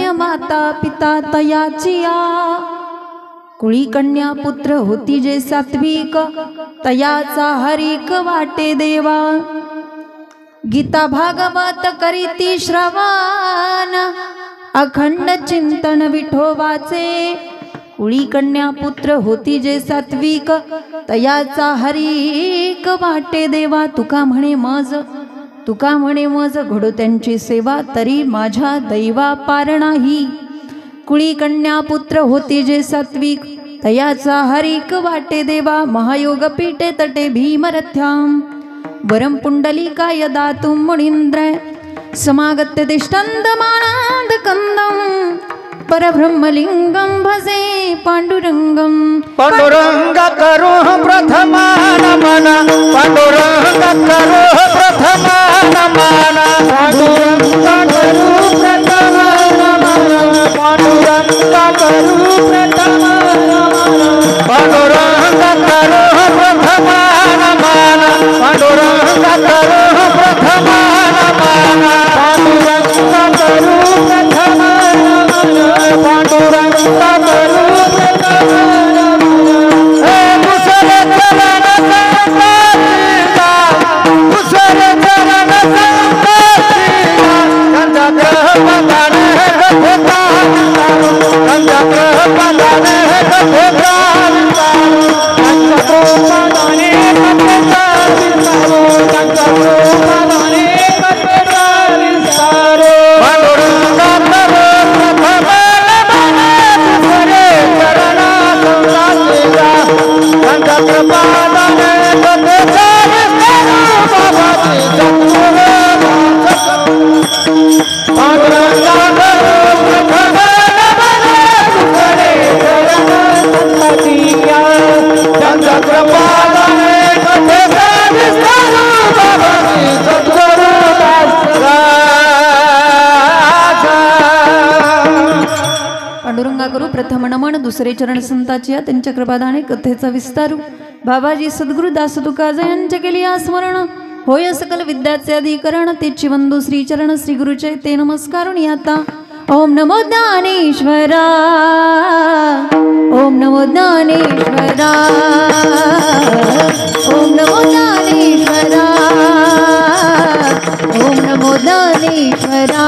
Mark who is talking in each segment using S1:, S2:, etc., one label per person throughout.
S1: धन्य माता पिता तयाचिया कुळी कन्या पुत्र होती जे सात्विक तयाचा हरिक वाटे देवा गीता भागवत करीती श्रवण अखंड चिंतन विठोबाचे कुळी कन्या पुत्र होती जे सात्विक तयाचा हरिक वाटे देवा तुका म्हणे मज घडो त्यांची सेवा तरी माझ्या दैवा पार नाही कुळी कन्या पुत्र होती जे सात्विक तयाचा हरिक वाटे देवा महायोग पीठे तटे भीमरथ्याम वरम पुंडलिकाय दातुं मुनींद्र समागत्य तिष्ठन्तमानाद कंदम परब्रह्मलिंगम भजे पांडुरंगम
S2: पांडुरंग करो प्रथमा नमन पांडुरंग करो प्रथमा नमन पांडुरंग करो प्रथमा नमन पांडुरंग करो प्रथमा नमन पांडुरंग करो प्रथमा नमन पांडुरंग करो प्रथमा नमन पांडुरंग करो प्रथमा पांडुरंग करो हे मुसरे चरण संतासीला मुसरे चरण संतासीला गंगा ग्रह बंधने गंगा गंगा ग्रह बंधने गंगा गंगा ग्रह बंधने गंगा गंगा ग्रह बंधने पांडुरंग करो प्रथमा
S1: पांडुरंगा करू प्रथम नमन दुसरे चरण संताची त्यांच्या कृपादाने कथेचा विस्तारू बाबाजी सद्गुरु दास तुका जयांचे केली स्मरण होय सकल विद्याचे अधिकरण तेची वंदू श्री चरण श्री गुरुचे ते नमस्कारुणी आता ओम नमो ज्ञानेश्वरा ओम नमो ज्ञानेश्वरा ओम नमो ज्ञानेश्वरा ओम नमो ज्ञानेश्वरा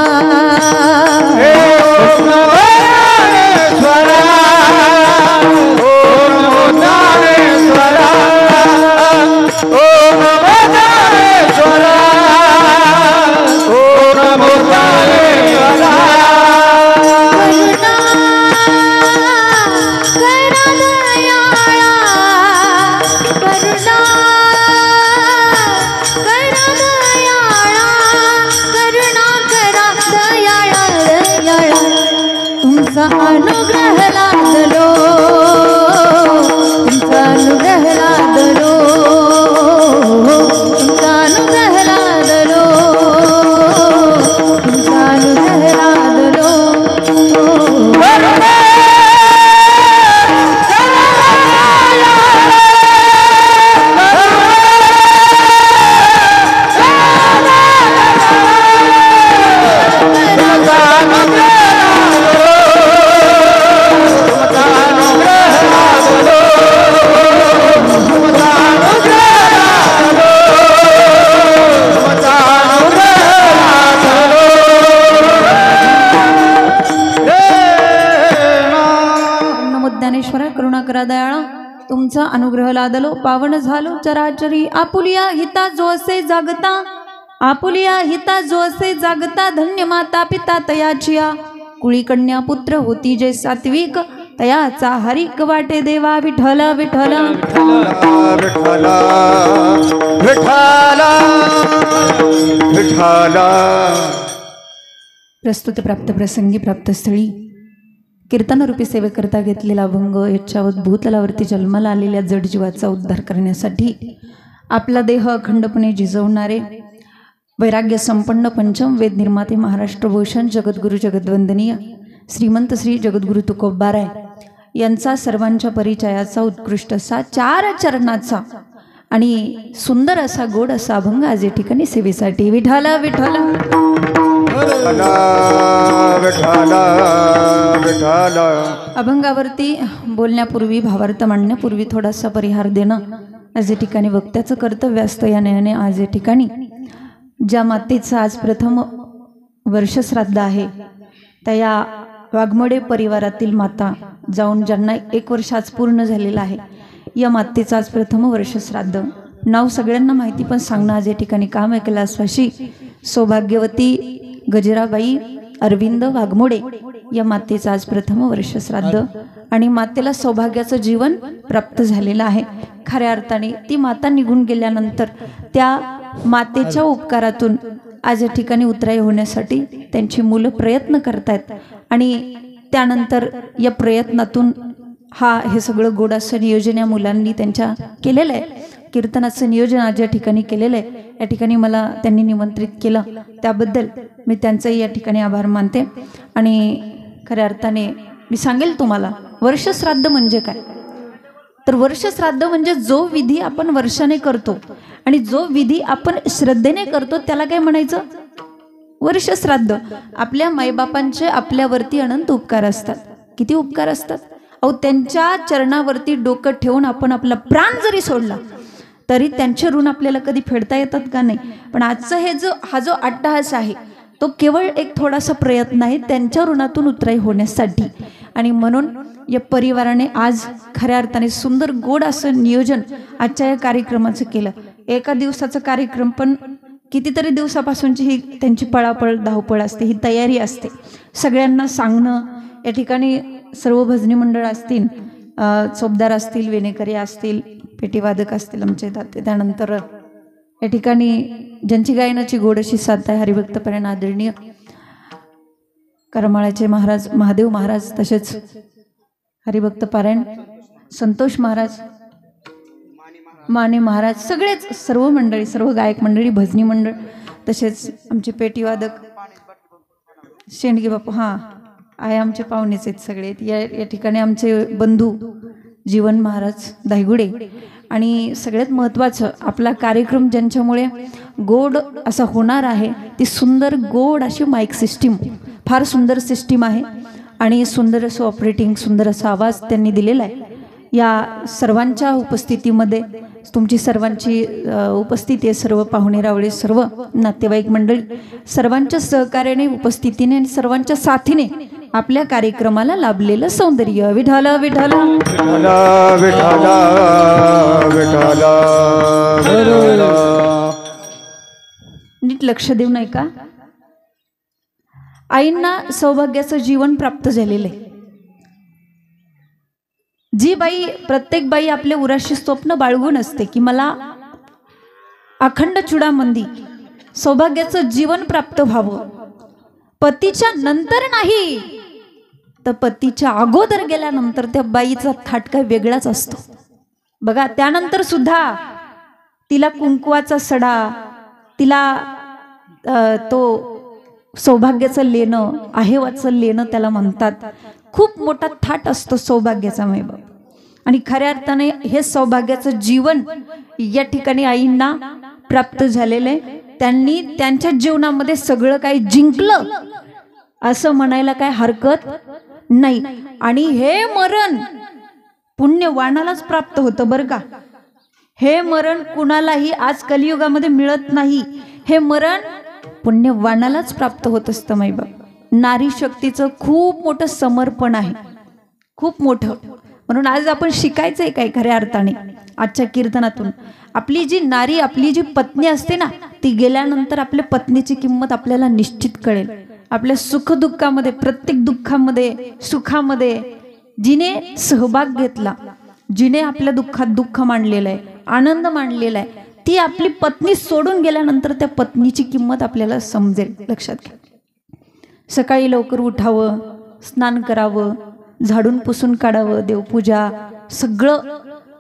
S1: दयाळा तुमचा अनुग्रह लादलो पावन झालो चराचरी आपुलिया हिता जो असे जागता आपुलिया हिता जो असे जागता धन्य माता पिता तयाचिया कुळी कन्या पुत्र होती जे सात्विक तयाचा हरिक वाटे देवा विठ्ठल विठ्ठल
S2: विठ्ठल विठ्ठल विठ्ठल
S1: प्रस्तुत प्राप्त प्रसंगी प्राप्त स्थळी कीर्तनरूपी सेवेकरता घेतलेला अभंग याच्या भूतलावरती जन्माला आलेल्या जड जीवाचा उद्धार करण्यासाठी आपला देह अखंडपणे झिजवणारे वैराग्य संपन्न पंचम वेद निर्माते महाराष्ट्र भूषण जगद्गुरु जगद्वंदनीय श्रीमंत श्री जगद्गुरु तुकोबाराय यांचा सर्वांच्या परिचयाचा उत्कृष्ट असा 4 चरणाचा आणि सुंदर असा गोड असा अभंग आज या ठिकाणी सेवेसाठी विठ्ठल विठ्ठल
S2: विठ्ठला विठ्ठला.
S1: अभंगावरती बोलण्यापूर्वी भावार्थ मांडण्यापूर्वी थोडासा परिहार देणं आज या ठिकाणी वक्त्याचं कर्तव्य असतं. या न्यायाने आज या ठिकाणी ज्या मातेचं आज प्रथम वर्षश्राद्ध आहे त्या या वाघमोडे परिवारातील माता जाऊन ज्यांना 1 वर्ष आज पूर्ण झालेलं आहे या मातेचं आज प्रथम वर्षश्राद्ध. नाव सगळ्यांना माहिती पण सांगणं आज या ठिकाणी काम आहे. कैलासवासी सौभाग्यवती गजराबाई अरविंद वाघमोडे या मातेचं आज प्रथम वर्षश्राद्ध आणि मातेला सौभाग्याचं जीवन प्राप्त झालेलं आहे. खऱ्या अर्थाने ती माता निघून गेल्यानंतर त्या मातेच्या उपकारातून आज या ठिकाणी उतराई होण्यासाठी त्यांची मुलं प्रयत्न करतायत आणि त्यानंतर या प्रयत्नातून हे सगळं गोड असं नियोजन या मुलांनी त्यांच्या केलेलं आहे. कीर्तनाचं नियोजन आज या ठिकाणी केलेलं आहे. या ठिकाणी मला त्यांनी निमंत्रित केलं त्याबद्दल मी त्यांचंही या ठिकाणी आभार मानते. आणि खऱ्या अर्थाने मी सांगेल तुम्हाला वर्षश्राद्ध म्हणजे काय. तर वर्षश्राद्ध म्हणजे जो विधी आपण वर्षाने करतो आणि जो विधी आपण श्रद्धेने करतो त्याला काय म्हणायचं, वर्षश्राद्ध. आपल्या मायबापांचे आपल्यावरती अनंत उपकार असतात. किती उपकार असतात अहो. त्यांच्या चरणावरती डोकं ठेवून आपण आपला प्राण जरी सोडला तरी त्यांचे ऋण आपल्याला कधी फेडता येतात का नाही. पण आजचं हा जो अट्टहास आहे तो केवळ एक थोडासा प्रयत्न आहे त्यांच्या ऋणातून उतराई होण्यासाठी. आणि म्हणून या परिवाराने आज खऱ्या अर्थाने सुंदर गोड असं नियोजन आजच्या या कार्यक्रमाचं केलं. एका दिवसाचा कार्यक्रम पण कितीतरी दिवसापासूनची ही त्यांची पळापळ धावपळ असते, ही तयारी असते. सगळ्यांना सांगणं. या ठिकाणी सर्व भजनी मंडळ असतील, चोपदार असतील, वेणेकरी असतील, पेटीवादक असतील आमचे ताते. त्यानंतर या ठिकाणी ज्यांची गायनाची गोड अशी साथ आहे हरिभक्तपरायण आदरणीय करमाळ्याचे महाराज महादेव महाराज, तसेच हरिभक्तपरायण संतोष महाराज, माने महाराज, सगळेच सर्व मंडळी, सर्व गायक मंडळी, भजनी मंडळ, तसेच आमचे पेटीवादक शेंडगे बापू आहे आमचे पाहुणेच आहेत सगळे. या ठिकाणी आमचे बंधू जीवन महाराज दायगुडे. आणि सगळ्यात महत्त्वाचं आपला कार्यक्रम ज्यांच्यामुळे गोड असा होणार आहे ती सुंदर गोड अशी माईक सिस्टीम, फार सुंदर सिस्टीम आहे आणि सुंदर असं ऑपरेटिंग, सुंदर असा आवाज त्यांनी दिलेला आहे. या सर्वांच्या उपस्थितीमध्ये तुमची सर्वांची उपस्थिती आहे, सर्व पाहुणे रावळे, सर्व नातेवाईक मंडळी सर्वांच्या सहकार्याने, उपस्थितीने आणि सर्वांच्या साथीने आपल्या कार्यक्रमाला लाभलेलं सौंदर्य. विठाला विठाला
S2: विठ्ठला विठ्ठला विठ्ठला विठ्ठला.
S1: नीट लक्ष देऊ नाही का. आईंना सौभाग्याचं जीवन प्राप्त झालेलं आहे. जी बाई, प्रत्येक बाई आपल्या उराशी स्वप्न बाळगून असते की मला अखंड चुडामंदी सौभाग्याचं जीवन प्राप्त व्हावं. पतीच्या नंतर नाही तर पतीच्या अगोदर गेल्यानंतर त्या बाईचा थाट काय वेगळाच असतो बघा. त्यानंतर सुद्धा तिला कुंकवाचा सडा, तिला तो सौभाग्याचं लेणं, आहेवाचं लेणं त्याला म्हणतात. खूप मोठा थाट असतो सौभाग्याचा मैबाप. आणि खऱ्या अर्थाने हे सौभाग्याचं जीवन या ठिकाणी आईंना प्राप्त झालेले. त्यांनी त्यांच्या जीवनामध्ये सगळं काही जिंकलं असं म्हणायला काय हरकत नाही. आणि हे मरण पुण्यवानालाच प्राप्त होतं बरं का. हे मरण कुणालाही आज कलियुगामध्ये मिळत नाही. हे मरण पुण्यवानालाच प्राप्त होत असतं मैबाप. नारी शक्तीचं खूप मोठं समर्पण आहे, खूप मोठं. म्हणून आज आपण शिकायचंय काय खऱ्या अर्थाने आजच्या कीर्तनातून. आपली जी नारी, आपली जी पत्नी असते ना, ती गेल्यानंतर आपल्या पत्नीची किंमत आपल्याला निश्चित कळेल. आपल्या सुखदुःखामध्ये, प्रत्येक दुःखामध्ये, सुखामध्ये जिने सहभाग घेतला, जिने आपल्या दुःखात दुःख मांडलेलं आहे, आनंद मांडलेला आहे, ती आपली पत्नी सोडून गेल्यानंतर त्या पत्नीची किंमत आपल्याला समजेल. लक्षात घ्या. सकाळी लवकर उठावं, स्नान करावं, झाडून पुसून काढावं, देवपूजा,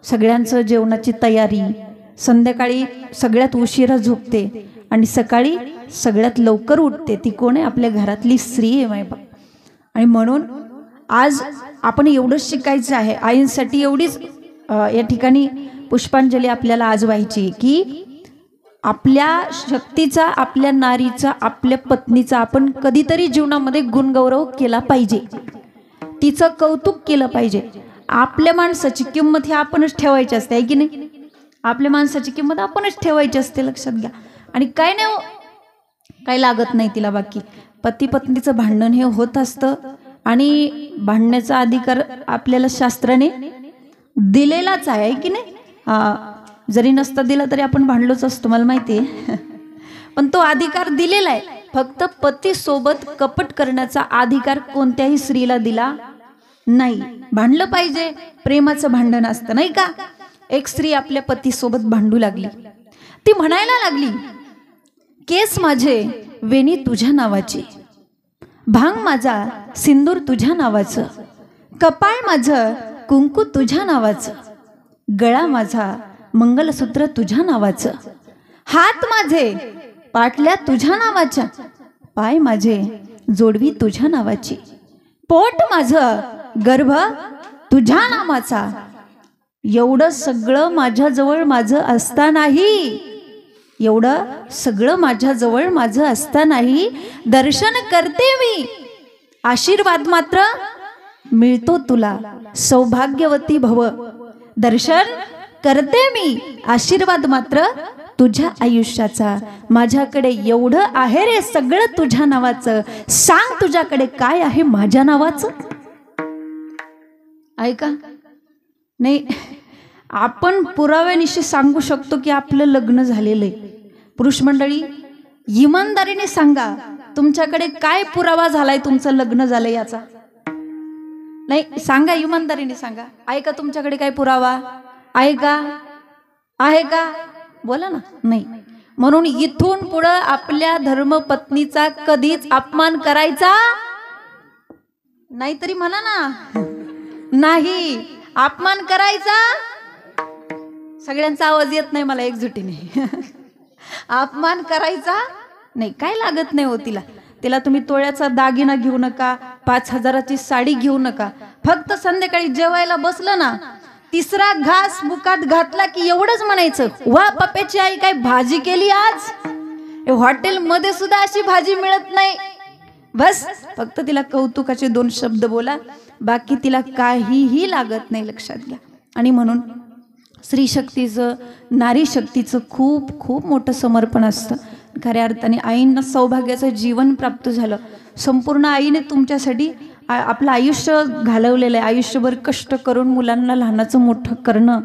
S1: सगळ्यांचं जेवणाची तयारी. संध्याकाळी सगळ्यात उशिरा झोपते आणि सकाळी सगळ्यात लवकर उठते. ती कोण आहे? आपल्या घरातली स्त्री आहे मायबाप. आणि म्हणून आज आपण एवढंच शिकायचं आहे. आईंसाठी एवढीच या ठिकाणी पुष्पांजली आपल्याला आज व्हायची की आपल्या शक्तीचा, आपल्या नारीचा, आपल्या पत्नीचा आपण कधीतरी जीवनामध्ये गुणगौरव केला पाहिजे, तिचं कौतुक केलं पाहिजे. आपल्या माणसाची किंमत ही आपणच ठेवायची असते, आहे की नाही? आपल्या माणसाची किंमत आपणच ठेवायची असते, लक्षात घ्या. आणि काय नाही हो, काही लागत नाही तिला बाकी. पती पत्नीचं भांडण हे होत असतं आणि भांडण्याचा अधिकार आपल्याला शास्त्राने दिलेलाच आहे की नाही? जरी नसता दिला तरी आपण भांडलोच असतो, मला माहिती आहे. पण तो अधिकार दिलेला आहे. फक्त पतीसोबत कपट करण्याचा अधिकार कोणत्याही स्त्रीला दिला नाही. भांडलं पाहिजे, प्रेमाचं भांडण असतं, नाही का? एक स्त्री आपल्या पतीसोबत भांडू लागली. ती म्हणायला लागली, केस माझे वेणी तुझ्या नावाची, भांग माझा सिंदूर तुझ्या नावाचं, कपाळ माझं कुंकू तुझ्या नावाचं, गळा माझा मंगलसूत्र तुझ्या नावाचं, हात माझे पाटल्या तुझ्या नावाच्या, पाय माझे जोडवी तुझ्या नावाची, पोट माझं गर्भ तुझ्या नावाचा. एवढं सगळं माझ्याजवळ माझं असतानाही, एवढं सगळं माझ्याजवळ माझं असतानाही दर्शन करते मी, आशीर्वाद मात्र मिळतो तुला, सौभाग्यवती भव. दर्शन करते मी, आशीर्वाद मात्र तुझ्या आयुष्याचा. माझ्याकडे एवढं आहे रे सगळं तुझ्या नावाचं, सांग तुझ्याकडे काय आहे माझ्या नावाचं? ऐका, नाही आपण पुराव्यानिशी सांगू शकतो की आपलं लग्न झालेलं आहे. पुरुष मंडळी, इमानदारीने सांगा, तुमच्याकडे काय पुरावा झालाय तुमचं लग्न झालंय याचा? नाही, सांगा, इमानदारीने सांगा. आहे का तुमच्याकडे काय पुरावा? आहे का? आहे का? बोला ना. नाही. म्हणून इथून पुढं आपल्या धर्मपत्नीचा कधीच अपमान करायचा नाहीतरी म्हणा ना, नाही अपमान करायचा. सगळ्यांचा आवाज येत नाही मला एकजुटीने. अपमान करायचा नाही. काय लागत नाही हो तिला. तिला तुम्ही तोळ्याचा दागिना घेऊ नका, 5,000ची साडी घेऊ नका. फक्त संध्याकाळी जेवायला बसलं ना, तिसरा घास मुखात घातला की एवढंच म्हणायचं, वा पप्प्याची आई काय भाजी केली आज. हॉटेल मध्ये सुद्धा अशी भाजी मिळत नाही. बस फक्त तिला कौतुकाचे 2 शब्द बोला, बाकी तिला काहीही लागत नाही, लक्षात घ्या. आणि म्हणून स्त्री शक्तीचं, नारी शक्तीचं खूप खूप मोठं समर्पण असतं. खऱ्या अर्थाने आईंना सौभाग्याचं जीवन प्राप्त झालं. संपूर्ण आईने तुमच्यासाठी आपलं आयुष्य घालवलेलं आहे. आयुष्यभर कष्ट करून मुलांना लहानाचं मोठं करणं,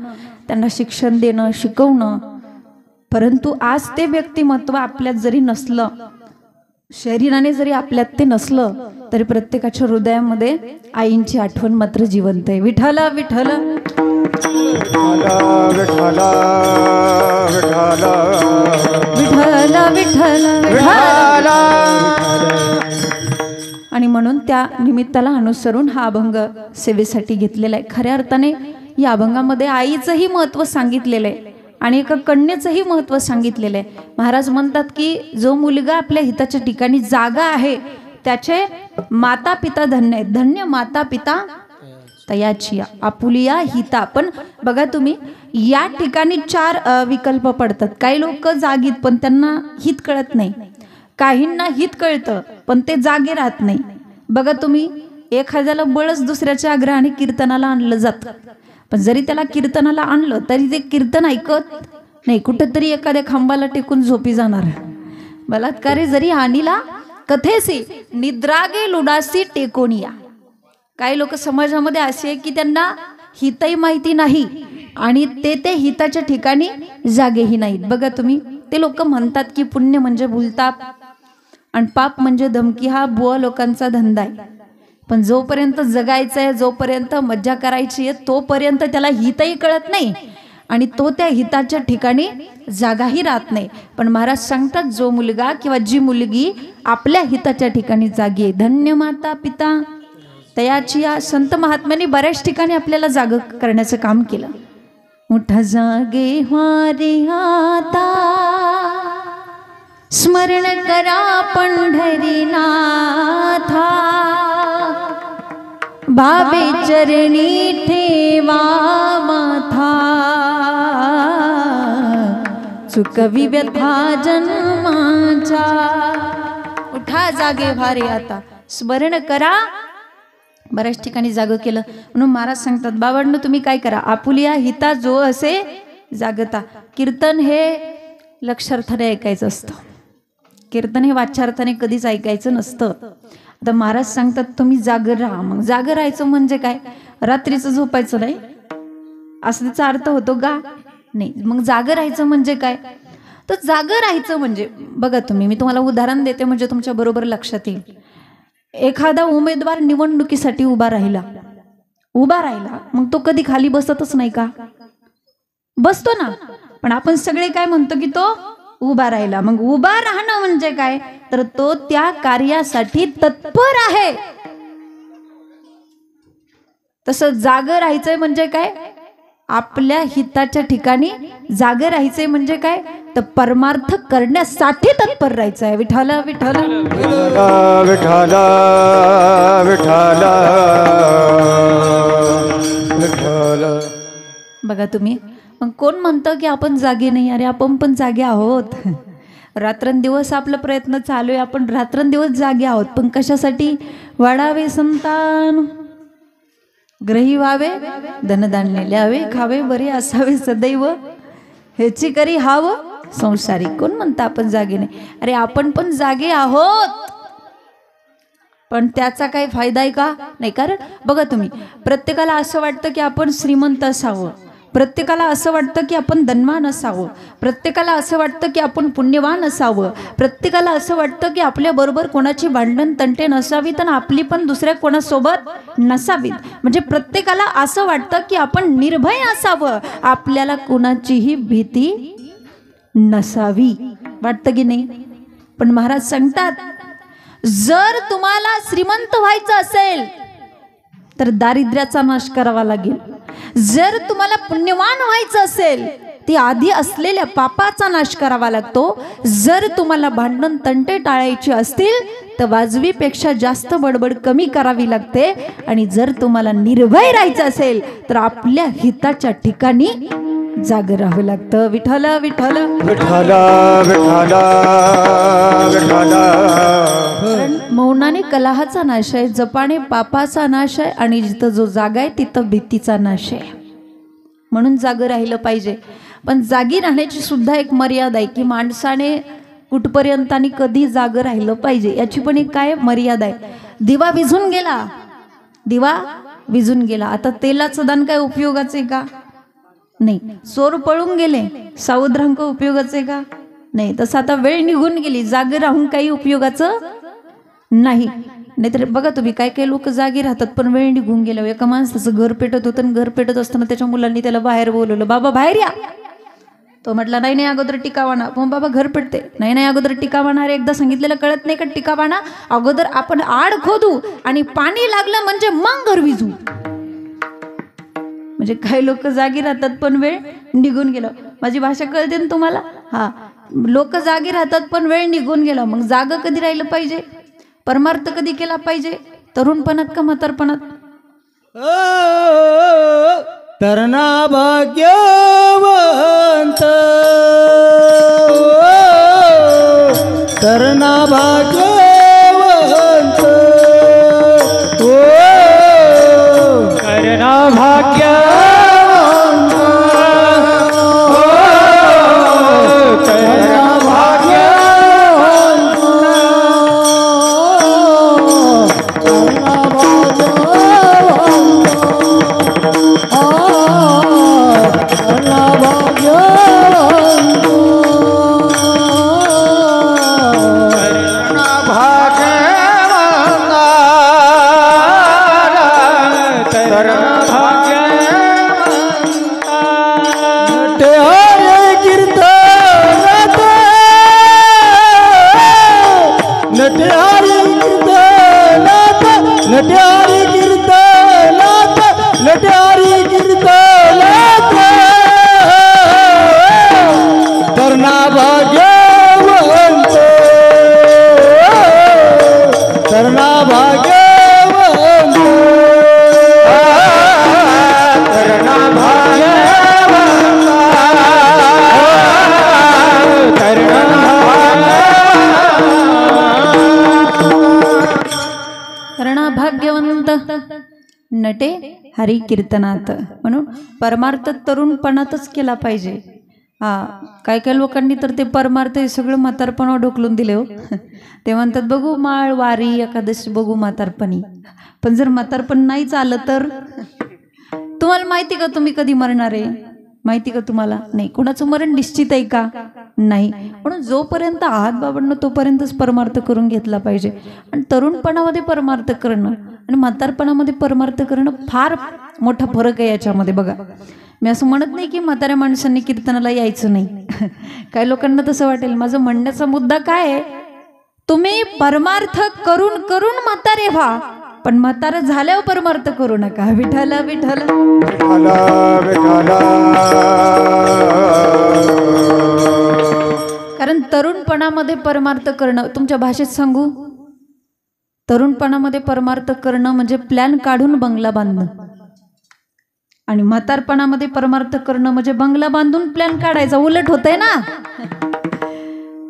S1: त्यांना शिक्षण देणं, शिकवणं. परंतु आज ते व्यक्तिमत्व आपल्यात जरी नसलं, शरीराने जरी आपल्यात ते नसलं, तरी प्रत्येकाच्या हृदयामध्ये आईंची आठवण मात्र जिवंत आहे. विठ्ठल विठ्ठल
S2: विठ्ठल विठ्ठल
S1: विठ्ठल विठ्ठल. आणि म्हणून त्या निमित्ताला अनुसरून हा अभंग सेवेसाठी घेतलेला आहे. खऱ्या अर्थाने या अभंगामध्ये आईचंही महत्त्व सांगितलेलं आहे आणि एका कन्येचंही महत्त्व सांगितलेलं आहे. महाराज म्हणतात की जो मुलगा आपल्या हिताच्या ठिकाणी जागा आहे त्याचे माता पिता धन्य आहेत. धन्य माता पिता तयाची आपुलिया हिता. पण बघा तुम्ही, या ठिकाणी 4 विकल्प पडतात. काही लोक जागीत पण त्यांना हित कळत नाही, काहींना हित कळतं पण ते जागे राहत नाही. बघा तुम्ही, एखाद्याला बळच दुसऱ्याच्या आग्रहाने कीर्तनाला आणलं जातं, पण जरी त्याला कीर्तनाला आणलं तरी ते कीर्तन ऐकत नाही, कुठेतरी एखाद्या खांबाला टेकून झोपी जाणार. बलात्कारी जरी आणीला कथेसी निद्रागे लुडासी टेकोनिया. काही लोक समाजामध्ये असे आहे की त्यांना हितही माहिती नाही आणि ते हिताच्या ठिकाणी जागेही नाहीत. बघा तुम्ही, ते लोक म्हणतात की पुण्य म्हणजे भूलताप आणि पाप म्हणजे धमकी. हा बुवा लोकांचा धंदा आहे. पण जोपर्यंत जगायचं आहे, जोपर्यंत मज्जा करायची आहे, तोपर्यंत त्याला हितही कळत नाही आणि तो त्या हिताच्या ठिकाणी जागाही राहत नाही. पण महाराज सांगतात, जो मुलगा किंवा जी मुलगी आपल्या हिताच्या ठिकाणी जागी आहे, धन्य माता पिता तयाची. या संत महात्म्यांनी बऱ्याच ठिकाणी आपल्याला जाग करण्याचं काम केलं. मोठा जागे वारे आता स्मरण करा पंढरीनाथा, बाबे चरणी ठेवा माथा, चुकवी व्यथा जन्माचा. उठा जागे भारे आता स्मरण करा. बऱ्याच ठिकाणी जागं केलं म्हणून महाराज सांगतात, बाबांनो तुम्ही काय करा, आपुलिया हिता जो असे जागता. कीर्तन हे लक्षार्थाने ऐकायचं असतं, कीर्तन हे वाच्यार्थाने कधीच ऐकायचं नसतं. आता महाराज सांगतात तुम्ही जागर राहा. मग जागर राहायचं म्हणजे काय, रात्रीचं झोपायचं नाही असं त्याचा अर्थ होतो का, नाही. मग जागर राहायचं म्हणजे काय, तर जागर राहायचं म्हणजे बघा तुम्ही, मी तुम्हाला उदाहरण देते म्हणजे तुमच्या बरोबर लक्षात येईल. एखादा उमेदवार निवडणुकीसाठी उभा राहिला, मग तो कधी खाली बसतच नाही का, बसतो ना. पण आपण सगळे काय म्हणतो की तो उभा राहिला. मग उभा राहणं म्हणजे काय, तर तो त्या कार्यासाठी तत्पर आहे. तसं जागं राहायचंय म्हणजे काय, आपल्या हिताच्या ठिकाणी जागं राहायचंय म्हणजे काय, तर परमार्थ करण्यासाठी तत्पर राहायचं आहे. विठ्ठल विठ्ठल
S2: विठ्ठल विठ्ठल.
S1: बघा तुम्ही, मग कोण म्हणतं की आपण जागे नाही, अरे आपण पण जागे आहोत. रात्रंदिवस आपला प्रयत्न चालू आहे, आपण रात्रंदिवस जागे आहोत. पण कशासाठी, वाढावे संतान, ग्रही व्हावे, धनधान्य ल्यावे, खावे बरे असावे सदैव, ह्याची करी हाव संसारिक. कोण म्हणतं आपण जागे नाही, अरे आपण पण जागे आहोत. पण त्याचा काही फायदा आहे का, नाही. कारण बघा तुम्ही, प्रत्येकाला असं वाटतं की आपण श्रीमंत असावं, प्रत्येकाला असं वाटतं की आपण धनवान असावं, प्रत्येकाला असं वाटतं की आपण पुण्यवान असावं, प्रत्येकाला असं वाटतं की आपल्याबरोबर कोणाची भांडण तंटे नसावीत आणि आपली पण दुसऱ्या कोणासोबत नसावीत. म्हणजे प्रत्येकाला असं वाटतं की आपण निर्भय असावं, आपल्याला कोणाचीही भीती नसावी, वाटतं की नाही. पण महाराज सांगतात, जर तुम्हाला श्रीमंत व्हायचं असेल तर दारिद्र्याचा नाश करावा लागेल. जर तुम्हाला पुण्यवान व्हायचं असेल ती आधी असलेल्या पापाचा नाश करावा लागतो. जर तुम्हाला भांडण तंटे टाळायचे असतील तर वाजवीपेक्षा जास्त बडबड कमी करावी लागते. आणि जर तुम्हाला निर्भय राहायचं असेल तर आपल्या हिताच्या ठिकाणी जागे राहावं लागतं. विठ्ठल विठ्ठल
S2: विठ्ठल विठ्ठल विठ्ठल.
S1: मौनाने कलहाचा नाश आहे, जपाने पापाचा नाश आहे, आणि जिथं जो जागा आहे तिथं भीतीचा नाश आहे. म्हणून जागं राहिलं पाहिजे. पण जागी राहण्याची सुद्धा एक मर्यादा आहे की माणसाने कुठपर्यंत आणि कधी जागं राहिलं पाहिजे याची पण एक काय मर्यादा आहे. दिवा विझून गेला, दिवा विझून गेला, आता तेलाचं दान काय उपयोगाचं आहे का, नाही. चोर पळून गेले, सावध राहून का उपयोगाचं आहे का, नाही. तसं आता वेळ निघून गेली, जागे राहून काही उपयोगाचं नाही. नाहीतर बघा तुम्ही, काय काही लोक जागी राहतात पण वेळ निघून गेल्यावर. एका माणसाचं घर पेटत होतं आणि घर पेटत असताना त्याच्या मुलांनी त्याला बाहेर बोलवलं, बाबा बाहेर या. तो म्हटला नाही नाही अगोदर टिकावाना. मग बाबा घर पेटते, नाही नाही अगोदर टिकावाना. अरे एकदा सांगितलेलं कळत नाही का, टिकावाना अगोदर आपण आड खोदू आणि पाणी लागलं म्हणजे मग घर विझू. म्हणजे काही लोक जागी राहतात पण वेळ निघून गेलं. माझी भाषा कळते ना तुम्हाला, हा. लोक जागी राहतात पण वेळ निघून गेला. मग जागं कधी राहिलं पाहिजे, परमार्थ कधी केला पाहिजे, तरुणपणात का म्हातारपणात.
S3: तरणा भाग्यवंत, तरणा भाग्यवंत, तरणा भाग्यवंत, तरणा नट्यारी कीर्तनात, नट्यारी कीर्तनात, तरणा भाग्यवंत, तरणा भाग्यवंत, तरणा भाग्यवंत,
S1: नटे हरी कीर्तनात. म्हणून परमार्थ तरुणपणातच केला पाहिजे. काय काय लोकांनी तर ते परमार्थ हे सगळं म्हातारपणावर ढोकलून दिले हो. ते म्हणतात बघू माळ वारी एकादशी बघू म्हातारपणी. पण जर म्हातारपण नाही चाललं तर तुम्हाला माहिती का तुम्ही कधी मरणार आहे? माहिती का तुम्हाला? नाही. कुणाचं मरण निश्चित आहे का? नाही. म्हणून जोपर्यंत आहात बाबांनो तोपर्यंतच परमार्थ करून घेतला पाहिजे. आणि तरुणपणामध्ये परमार्थ करणं आणि म्हातारपणामध्ये परमार्थ करणं फार मोठा फरक आहे याच्यामध्ये. बघा, मी असं म्हणत नाही की म्हाताऱ्या माणसांनी कीर्तनाला यायचं नाही. काही लोकांना तसं वाटेल. माझं म्हणण्याचा मुद्दा काय आहे, तुम्ही परमार्थ करून करून म्हातारे व्हा, पण म्हातारं झाल्यावर परमार्थ करू नका. विठ्ठल विठ्ठल
S2: विठ्ठला विठ्ठला.
S1: कारण तरुणपणामध्ये परमार्थ करणं, तुमच्या भाषेत सांगू, तरुणपणामध्ये परमार्थ करणं म्हणजे प्लॅन काढून बंगला बांधणं. आणि म्हातारपणामध्ये परमार्थ करणं म्हणजे बंगला बांधून प्लॅन काढायचा. उलट होतंय ना.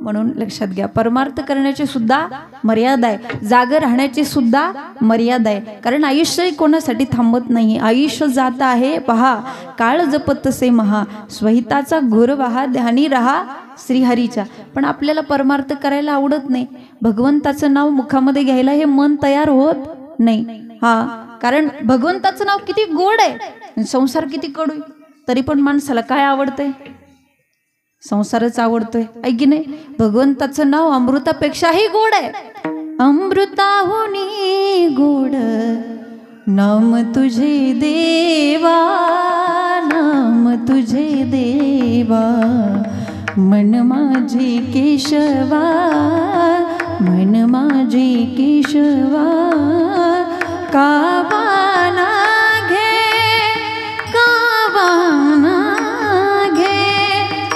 S1: म्हणून लक्षात घ्या, परमार्थ करण्याची सुद्धा मर्यादा आहे. जागर राहण्याची सुद्धा मर्यादा आहे. कारण आयुष्य कोणासाठी थांबत नाही. आयुष्य जात आहे पहा, काळ जपतसे महा, स्वहिताचा घोर वाहा, ध्यानी रहा श्रीहरीच्या. पण आपल्याला परमार्थ करायला आवडत नाही. भगवंताचं नाव मुखामध्ये घ्यायला हे मन तयार होत नाही. कारण भगवंताचं नाव किती गोड आहे, संसार किती कडू आहे. तरी पण माणसाला काय आवडतंय? संसारच आवडतोय, आहे की नाही? भगवंताचं नाव अमृतापेक्षाही गोड आहे. अमृताहुनी गोड नाम तुझे देवा, नाम तुझे देवा, मन माझे केशवा, मन माझे केशवा, कावाना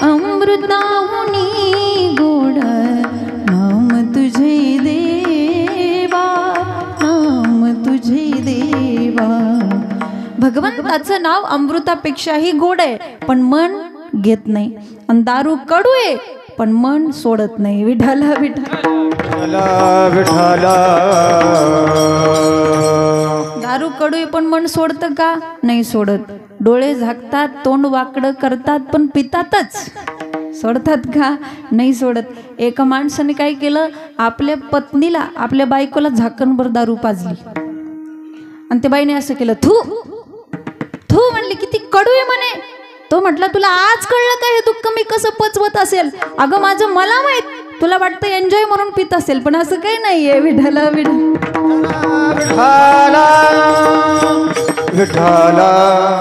S1: अमृताहुनी गोड नाम तुझे देवा, नाम तुझे देवा. भगवंताचं नाव अमृतापेक्षाही गोड आहे, पण मन घेत नाही. आणि दारू कडू आहे, पण मन सोडत नाही. विठ्ठल विठ्ठल
S2: विठ्ठला.
S1: दारू कडू आहे पण मन सोडतं का? नाही सोडत. डोळे झाकतात, तोंड वाकडं करतात, पण पितातच. सोडतात का? नाही सोडत. एका माणसाने काय केलं, आपल्या पत्नीला, आपल्या बायकोला झाकणभर दारू पाजली. आणि त्या बाईने असं केलं, थू थू म्हणली, किती कडू आहे म्हणे. तो म्हटला, तुला आज कळलं का हे दुःख मी कसं पचवत असेल? अगं माझं मला माहित, तुला वाटतं एन्जॉय म्हणून पित असेल, पण असं काही नाहीये. विठ्ठल
S2: विठ्ठला.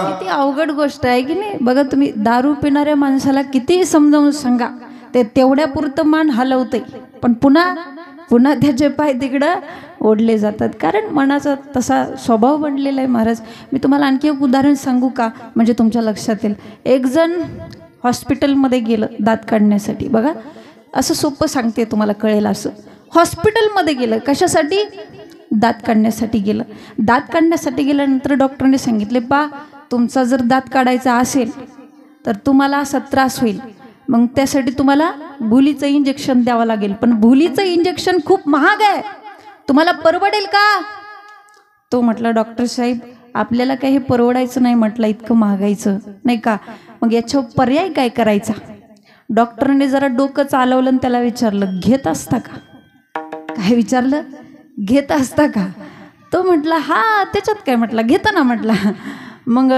S1: किती अवघड गोष्ट आहे की नाही? बघा तुम्ही, दारू पिणाऱ्या माणसाला किती समजावून सांगा, ते तेवढ्या पुरतं मान हलवते, पण पुन्हा पुन्हा त्याचे पाय तिकडं ओढले जातात. कारण मनाचा तसा स्वभाव बनलेला आहे. महाराज, मी तुम्हाला आणखी एक उदाहरण सांगू का, म्हणजे तुमच्या लक्षात येईल. एक जण हॉस्पिटलमध्ये गेलं दात काढण्यासाठी. बघा, असं सोपं सांगते, तुम्हाला कळेल असं. हॉस्पिटलमध्ये गेलं कशासाठी? दात काढण्यासाठी गेलं. दात काढण्यासाठी गेल्यानंतर डॉक्टरने सांगितले, पा तुमचा जर दात काढायचा असेल तर तुम्हाला असा त्रास होईल, मग त्यासाठी तुम्हाला भुलीचं इंजेक्शन द्यावं लागेल. पण भुलीचं इंजेक्शन खूप महाग आहे, तुम्हाला परवडेल का? तो म्हटला, डॉक्टर साहेब आपल्याला काही हे परवडायचं नाही म्हटलं, इतकं महागायचं नाही का, मग याच्यावर पर्याय काय करायचा? डॉक्टरने जरा डोकं चालवलं आणि त्याला विचारलं, घेत असता का? काय विचारलं? घेत असता का? तो म्हटला, हा त्याच्यात काय म्हटला, घेता ना म्हटला. मग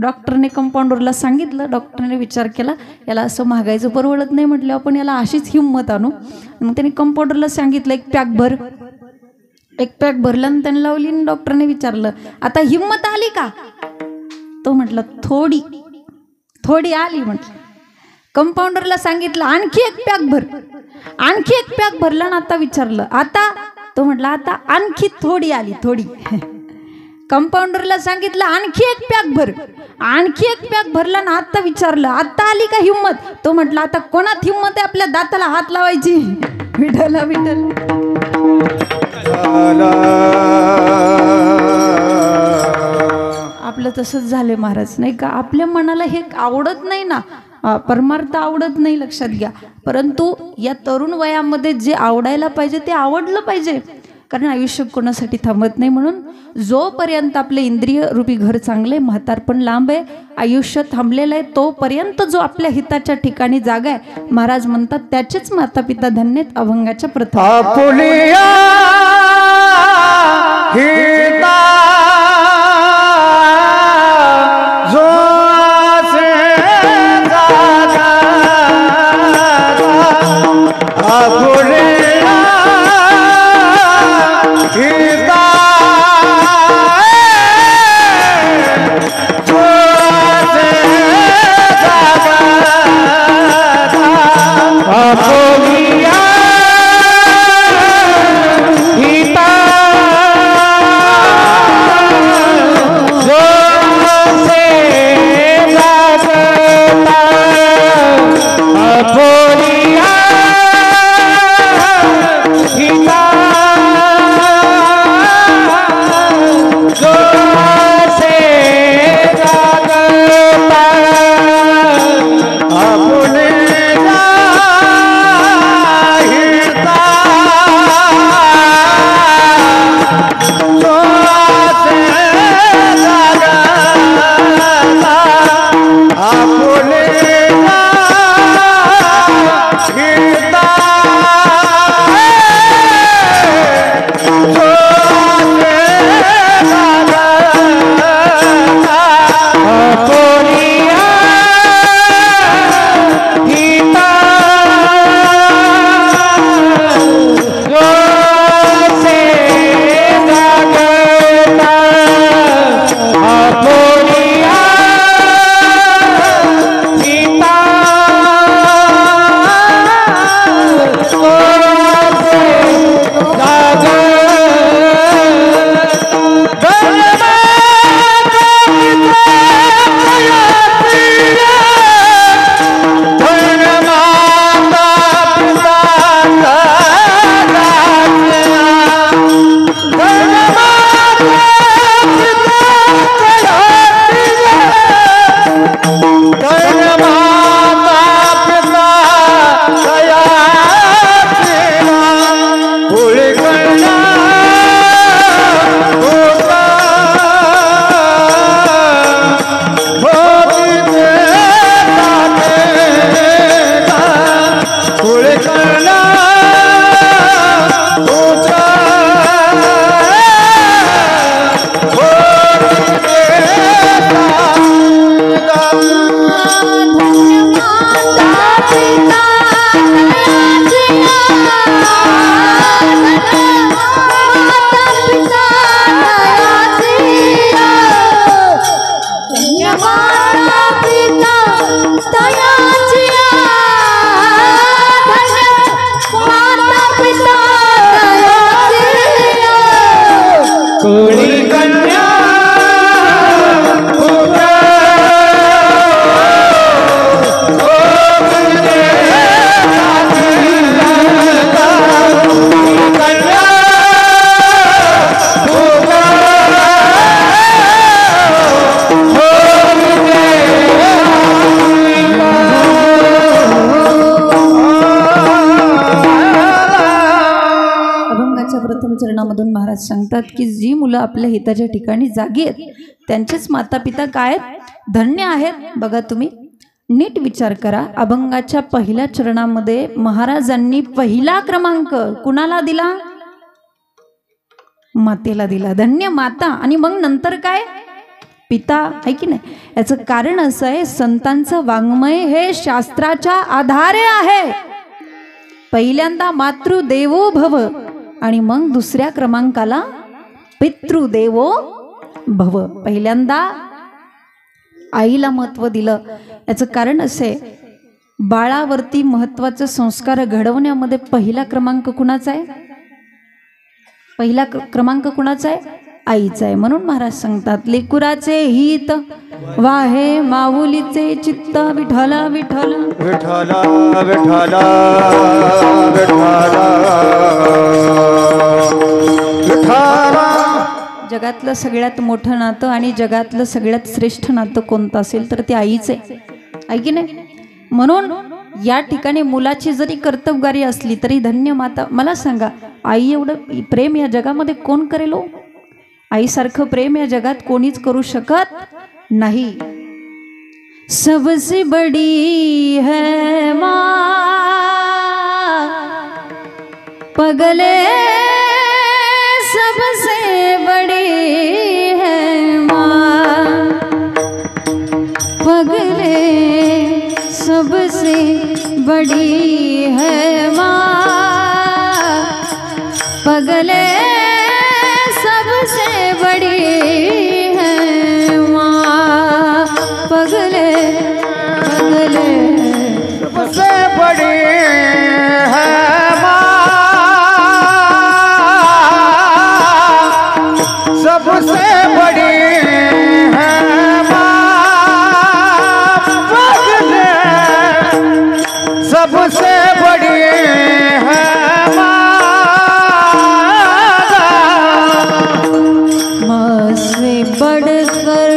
S1: डॉक्टरने कंपाऊंडरला सांगितलं. डॉक्टरने विचार केला, याला असं महागायचं परवडत नाही म्हटलं, आपण याला अशीच हिंमत आणू. मग त्याने कंपाऊंडरला सांगितलं, एक पॅक भर. एक पॅक भरलं आणि त्याने लावली. आणि डॉक्टरने विचारलं, आता हिंमत आली का? तो म्हटलं, थोडी थोडी आली म्हटलं. कंपाऊंडरला सांगितलं, आणखी एक पॅक भर. आणखी एक पॅक भरला आणि आता विचारलं, आता? तो म्हटला, आता आणखी थोडी आली, थोडी. कंपाऊंडरला सांगितलं, आणखी एक पॅक भर. आणखी एक पॅक भरला ना आता विचारलं, आता आली का हिंमत? तो म्हटला, आता कोणात हिंमत आहे आपल्या दाताला हात लावायची? विठ्ठल विठ्ठल. आपलं तसंच झालं महाराज, नाही का? आपल्या मनाला हे आवडत नाही ना, परमार्थ आवडत नाही, लक्षात घ्या. परंतु या तरुण वयामध्ये जे आवडायला पाहिजे ते आवडलं पाहिजे. कारण आयुष्य कोणासाठी थांबत नाही. म्हणून जोपर्यंत आपले इंद्रिय रूपी घर चांगले, म्हातारपण लांब आहे, आयुष्य थांबलेलं आहे, तोपर्यंत जो आपल्या हिताच्या ठिकाणी जागा आहे, महाराज म्हणतात त्याचेच माता पिता धन्य आहेत. अभंगाच्या प्रथम
S3: आपुलिया हिता जो से जागा आपुलिया हिता जो से जागा आपुलिया
S1: चरणामधून महाराज सांगतात की जी मुलं आपल्या हिताच्या ठिकाणी जागी आहेत त्यांचेच माता पिता काय धन्य आहेत. बघा तुम्ही नीट विचार करा. अभंगाच्या पहिल्या चरणामध्ये महाराजांनी पहिला क्रमांक कुणाला दिला? मातेला दिला. धन्य माता. आणि मग नंतर काय? पिता. आहे की नाही? याचं कारण असं आहे, संतांचं वाङ्मय हे शास्त्राच्या आधारे आहे. पहिल्यांदा मातृदेवो भव आणि मग दुसऱ्या क्रमांकाला पितृदेवो भव. पहिल्यांदा आईला महत्त्व दिलं. याचं कारण असे, बाळावरती महत्त्वाचे संस्कार घडवण्यामध्ये पहिला क्रमांक कुणाचा आहे? पहिला क्रमांक कुणाचा आहे? आईचा आहे. म्हणून महाराज सांगतात लेकुराचे हित वाहे माऊलीचे चित्त विठ्ठला विठ्ठला
S2: विठ्ठला विठ्ठला विठ्ठला विठ्ठला.
S1: जगातलं सगळ्यात मोठं नातं आणि जगातलं सगळ्यात श्रेष्ठ नातं कोणतं असेल तर ते आईचे आहे की नाही. म्हणून या ठिकाणी मुलाची जरी कर्तबगारी असली तरी धन्य माता. मला सांगा, आई एवढं प्रेम या जगामध्ये कोण करेल? आईसारखं प्रेम या जगात कोणीच करू शकत नाही। सबसे बड़ी है माँ पगले, सबसे बड़ी है माँ पगले, सबसे बड़ी है माँ पगले, सबसे बड़ी है माँ पगले, पगले
S3: सबसे बड़ी है माँ, सबसे बड़ी है माँ पगले, सबसे बड़ी है
S1: माँ से बढ़कर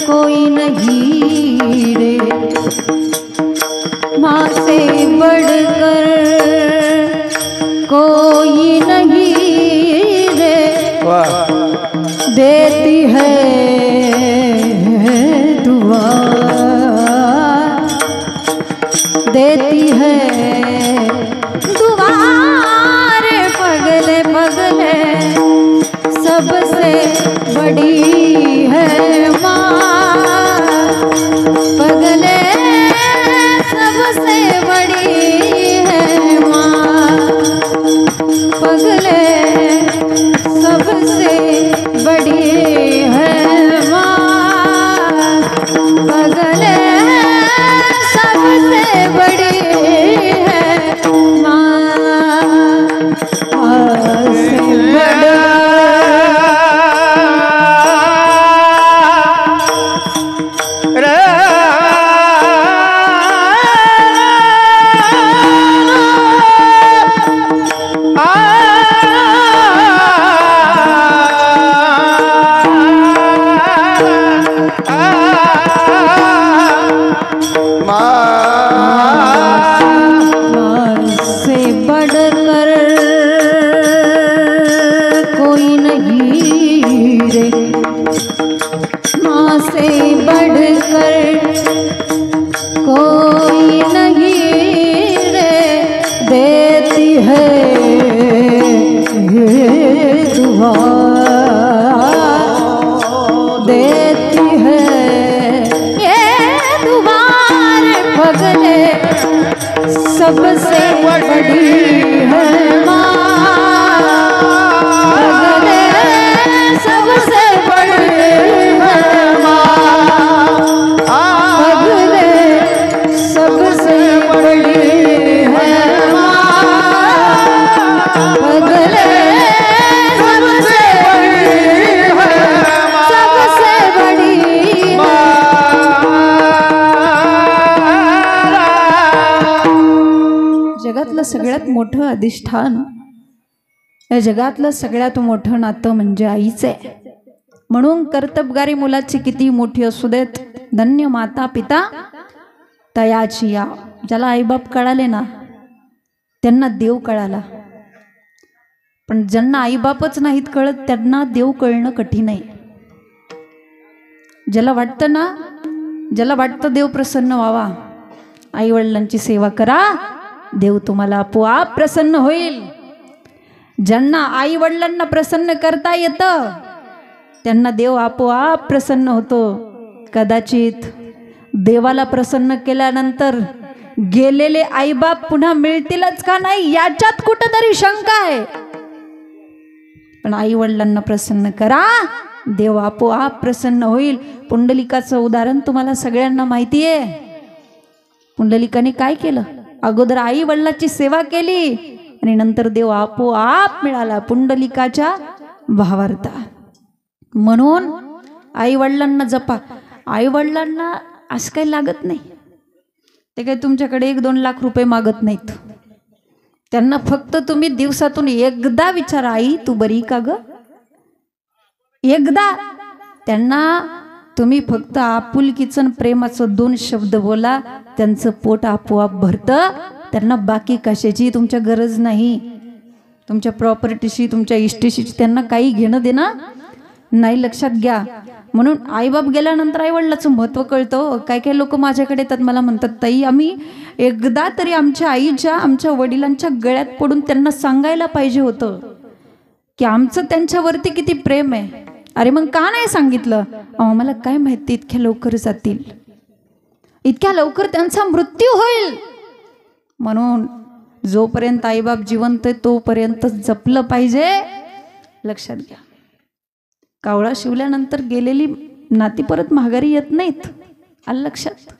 S1: कोई नहीं रे, माँ से बढ़कर कोई नहीं रे, देती है दुआ, देती है दुआ रे पगले, पगले सबसे बड़ी है माँ पगले, सबसे बड़ी है माँ पगले, सबसे बड़ी है माँ पगले, सबसे बड़ी है माँ से बड़ा कोई नहीं रे, देती है दुआ, देती है ये दुआ रे पगले, सबसे बड़ी है माँ पगले, सबसे बड़ी है माँ पगले, सबसे बड़ी है माँ पगले, सबसे बड़ी है, सबसे बड़ी जगातलं सगळ्यात मोठं अधिष्ठान, या जगातलं सगळ्यात मोठं नातं म्हणजे आईच आहे। म्हणून कर्तबगारी मुलाची किती मोठी असू देत, धन्य माता पिता तयाची या। ज्याला आईबाप कळाले ना त्यांना देव कळाला, पण ज्यांना आईबापच नाहीत कळत त्यांना देव कळणं कठीण आहे। ज्याला वाटतं ना, ज्याला वाटतं देव प्रसन्न व्हावा, आई वडिलांची सेवा करा, देव तुम्हाला आपोआप प्रसन्न होईल। ज्यांना आई वडिलांना प्रसन्न करता येतं त्यांना देव आपोआप प्रसन्न होतो। कदाचित देवाला प्रसन्न केल्यानंतर गेलेले आईबाप पुन्हा मिळतीलच का नाही याच्यात कुठेतरी शंका आहे, पण आई वडिलांना प्रसन्न करा, देव आपोआप प्रसन्न होईल। पुंडलिकाचं उदाहरण तुम्हाला सगळ्यांना माहिती आहे। पुंडलिकाने काय केलं? अगोदर आई वडिलांची सेवा केली आणि नंतर देव आपोआप मिळाला पुंडलिकाच्या भावार्था। म्हणून आई वडिलांना जपा। आई वडिलांना असं काही लागत नाही, ते काही तुमच्याकडे 1-2 लाख रुपये मागत नाहीत। त्यांना फक्त तुम्ही दिवसातून एकदा विचारा, आई तू बरी का ग? एकदा त्यांना तुम्ही फक्त आपुलकीचं प्रेमाचं 2 शब्द बोला, त्यांचं पोट आपोआप भरतं, त्यांना बाकी कशाची तुमच्या गरज नाही, तुमच्या प्रॉपर्टीशी तुमच्या इष्टीशी त्यांना काही घेणं देणं नाही, लक्षात घ्या. म्हणून आईबाप गेल्यानंतर आईवडिलाचं महत्त्व कळतं. काही काही लोक माझ्याकडे येतात, मला म्हणतात ताई आम्ही एकदा तरी आमच्या आईच्या आमच्या वडिलांच्या गळ्यात पडून त्यांना सांगायला पाहिजे होतं की आमचं त्यांच्यावरती किती प्रेम आहे. अरे मग का नाही सांगितलं? आम्हाला काय माहिती इतक्या लवकर जातील, इतक्या लवकर त्यांचा मृत्यू होईल. म्हणून जोपर्यंत आईबाप जिवंत आहे तोपर्यंत जपलं पाहिजे, लक्षात घ्या. कावळा शिवल्यानंतर गेलेली नाती परत माघारी येत नाहीत, आलं लक्षात.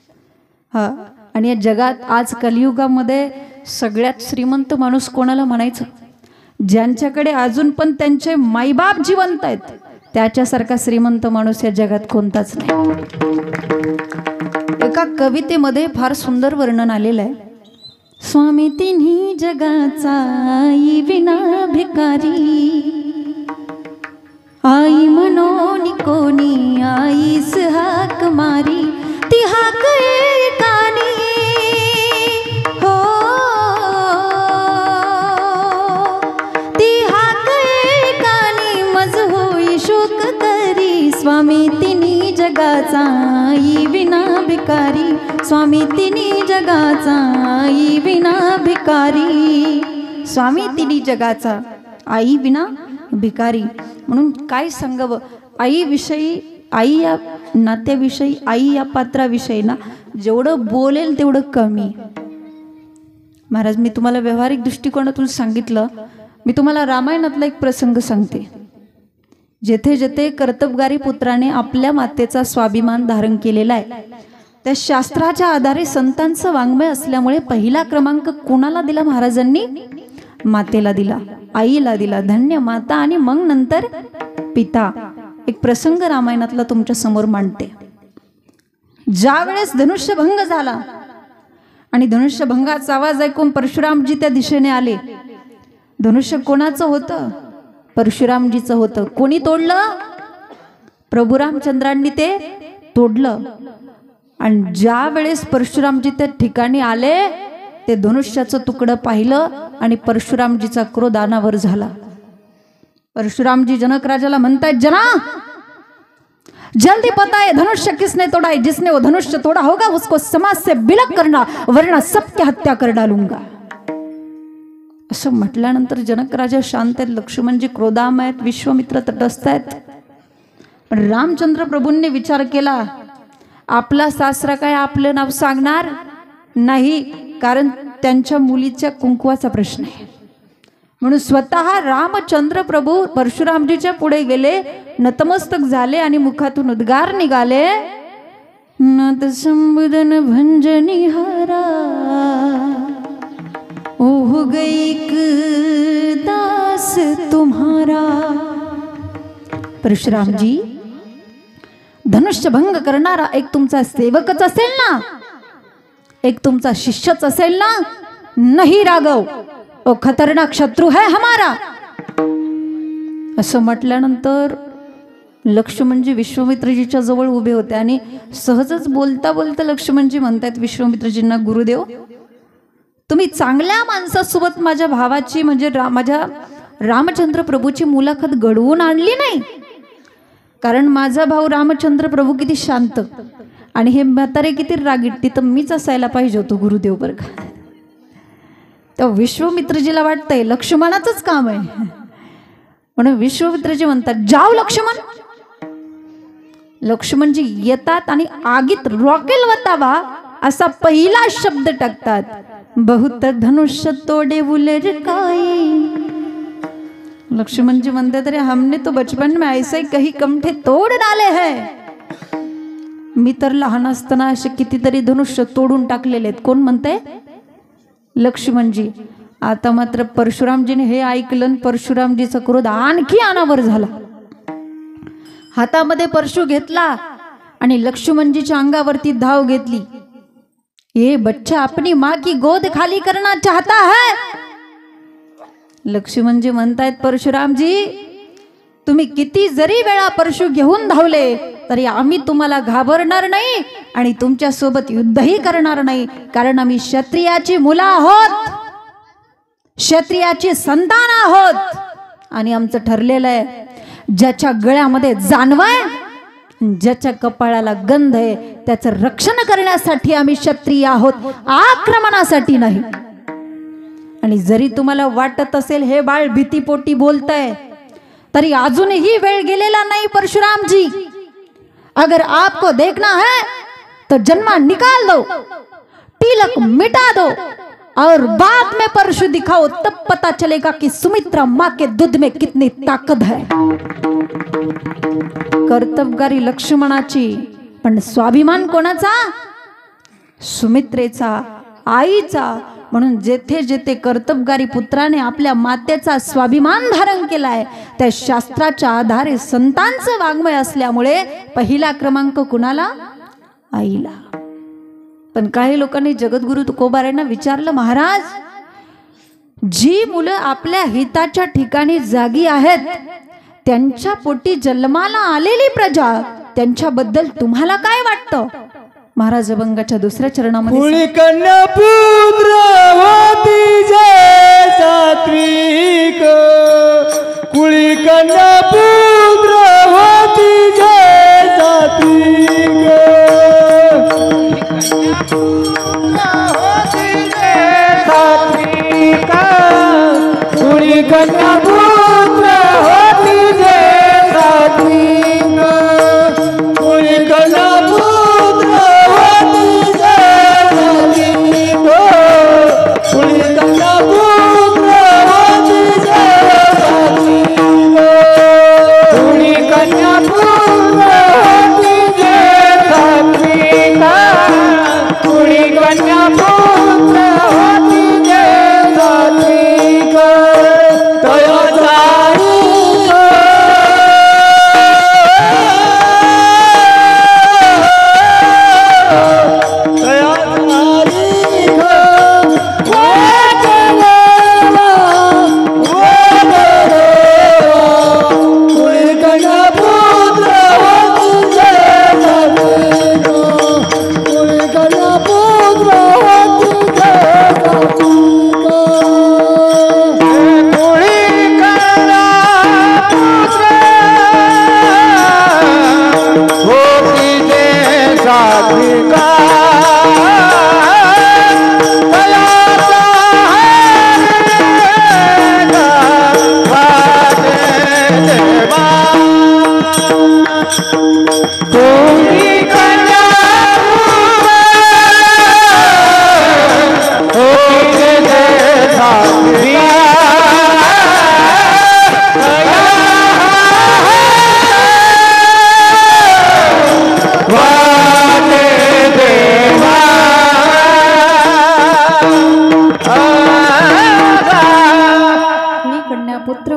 S1: हा, आणि या जगात आज कलियुगामध्ये सगळ्यात श्रीमंत माणूस कोणाला म्हणायचं? ज्यांच्याकडे अजून पण त्यांचे माईबाप जिवंत आहेत, त्याच्यासारखा श्रीमंत माणूस या जगात कोणताच नाही. एका कवितेमध्ये फार सुंदर वर्णन आलेलं आहे. स्वामी तिन्ही जगाचा आई विना भिकारी, आई म्हणून कोणी आईस हाक मारी, ती हाक एकानी हो, ती हाक एकानी मज होई शोक करी. स्वामी तिन्ही जगाचा आई विना भिकारी, स्वामी तिन्ही जगाचा आई विना भिकारी, स्वामी तिन्ही जगाचा आई विना भिकारी. म्हणून काय सांगावं आईविषयी, आई या नात्याविषयी, आई या पात्राविषयी ना जेवढं बोलेल तेवढं कमी. महाराज मी तुम्हाला व्यावहारिक दृष्टिकोनातून सांगितलं. मी तुम्हाला रामायणातला एक प्रसंग सांगते. जेथे जेथे कर्तबगारी पुत्राने आपल्या मातेचा स्वाभिमान धारण केलेला आहे, त्या शास्त्राच्या आधारे संतांचं वाङ्मय असल्यामुळे पहिला क्रमांक कोणाला दिला महाराजांनी? मातेला दिला, आईला दिला. धन्य माता. आणि मग नंतर पिता. एक प्रसंग रामायणातला तुमच्या समोर मांडते. ज्या वेळेस धनुष्यभंग झाला आणि धनुष्यभंगाचा आवाज ऐकून परशुरामजी त्या दिशेने आले. धनुष्य कोणाचं होतं? परशुरामजीचं होतं. कोणी तोडलं? प्रभू रामचंद्रांनी ते तोडलं. आणि ज्या वेळेस परशुरामजी त्या ठिकाणी आले, ते धनुष्याचं तुकडं पाहिलं आणि परशुरामजीचा क्रोध अनावर झाला. परशुरामजी जनक राजाला म्हणतायत, जना जल्दी पता है धनुष्य किसने तोड़ा है? जिसने वो धनुष्य तोड़ा होगा उसको समाज से बिलक करना, वरना सबकी हत्या कर डालूंगा. असं म्हटल्यानंतर जनक राजा शांत आहेत, लक्ष्मणजी क्रोधामय आहेत, विश्वामित्र तटस्थ आहेत. पण रामचंद्र प्रभूंनी विचार केला, आपला सासरा काय आपलं नाव सांगणार नाही, कारण त्यांच्या मुलीच्या कुंकवाचा प्रश्न आहे. म्हणून स्वतः रामचंद्र प्रभू परशुरामजीच्या पुढे गेले, नतमस्तक झाले आणि मुखातून उद्गार निघाले, नत संबुदन भंजनी हारा ओह गईक दास तुम्हारा. परशुरामजी, धनुष्यभंग करणारा एक तुमचा सेवकच असेल ना, एक तुमचा शिष्यच असेल ना? नहीं राघव, ओ खतरनाक शत्रु है हमारा. असं म्हटल्यानंतर लक्ष्मणजी विश्वामित्रजीच्या जवळ उभे होते आणि सहजच बोलता बोलता लक्ष्मणजी म्हणतात विश्वामित्रजींना, गुरुदेव तुम्ही चांगल्या माणसासोबत माझ्या भावाची म्हणजे माझ्या रामचंद्र प्रभूची मुलाखत घडवून आणली नाही. कारण माझा भाऊ रामचंद्र प्रभू किती शांत आणि हे म्हातारे किती रागीट, तिथं मीच असायला पाहिजे होतो गुरुदेव बरं का. तर विश्वामित्रजीला वाटतंय लक्ष्मणाचंच काम आहे, म्हणून विश्वामित्रजी म्हणतात, जाओ लक्ष्मण. लक्ष्मणजी येतात आणि आगीत रॉकेल वतावा असा पहिला शब्द टाकतात, बहुत धनुष्य तोडे उलर काय. लक्ष्मणजी म्हणते, तरी हमने तो बचपन में ऐसे कही कमठे तोड डाले हैं. मी तर लहान असताना असे कितीतरी धनुष्य तोडून टाकलेले आहेत. कोण म्हणते? लक्ष्मणजी. आता मात्र परशुरामजीने हे ऐकलं, परशुरामजीचा क्रोध आणखी अनावर झाला. हातामध्ये परशु घेतला आणि लक्ष्मणजीच्या अंगावरती धाव घेतली. ये बच्चा अपनी माँ की गोद खाली करना चाहता है. लक्ष्मणजी म्हणतायत, परशुरामजी तुम्ही किती जरी वेळा परशु घेऊन धावले तरी आम्ही तुम्हाला घाबरणार नाही, आणि तुमच्यासोबत युद्धही करणार नाही, कारण आम्ही क्षत्रियाची मुलं आहोत, क्षत्रियाची संतान आहोत. आणि आमचं ठरलेलं आहे, ज्याच्या गळ्यामध्ये जानव आहे, ज्याच्या कपाळाला गंध आहे, त्याचं रक्षण करण्यासाठी आम्ही क्षत्रिय आहोत, आक्रमणासाठी नाही. आणि जरी तुम्हाला वाटत असेल हे बाळ भीतीपोटी बोलतंय, तरी अजूनही वेळ गेलेला नाही परशुराम जी. अगर आपको देखना है तो जन्मा निकाल दो, तिलक मिटा दो और बाद में परशु दिखाओ, तब पता चलेगा कि सुमित्रा माँ के दूध में कितनी ताकत है. कर्तबगारी लक्ष्मणाची, पण स्वाभिमान कोणाचा? सुमित्रेचा, आईचा. म्हणून जेथे जेथे कर्तबगारी पुत्राने आपल्या मातेचा स्वाभिमान धारण केलाय, त्या शास्त्राच्या आधारे संतांचं वाङ्मय असल्यामुळे पहिला क्रमांक कुणाला? आईला. पण काही लोकांनी जगद्गुरु तुकोबारायांना विचारलं, महाराज, जी मुलं आपल्या हिताच्या ठिकाणी जागी आहेत, त्यांच्या पोटी जन्माला आलेली प्रजा, त्यांच्याबद्दल तुम्हाला काय वाटतं? महाराज अभंगाच्या दुसऱ्या चरणामध्ये,
S3: कुळी कन्या पुत्र होती जय सात्विक, कुळी कन्या पुत्र होती जय सात्विक, कुळी कन्या पुत्र होती जय सात्विक, कुळी कन्या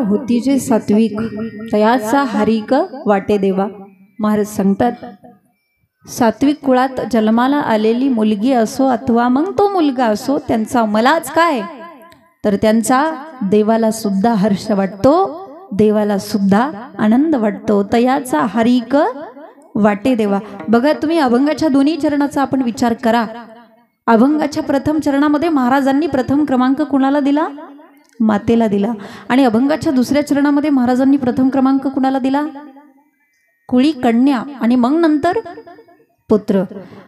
S1: होती जे सात्विक, तयाचा हरिक वाटे देवा. महाराज सांगतात, सात्विक कुळात जन्माला आलेली मुलगी असो अथवा मग तो मुलगा असो, त्यांचा मलाच काय, तर त्यांचा देवाला सुद्धा हर्ष वाटतो, देवाला सुद्धा आनंद वाटतो. तयाचा हरिक वाटे देवा. बघा तुम्ही अभंगाच्या दोन्ही चरणाचा आपण विचार करा. अभंगाच्या प्रथम चरणामध्ये महाराजांनी प्रथम क्रमांक कुणाला दिला? मातेला दिला. आणि अभंगाच्या दुसऱ्या चरणामध्ये महाराजांनी प्रथम क्रमांक कुणाला दिला? कुळी कन्या आणि मग नंतर पुत्र.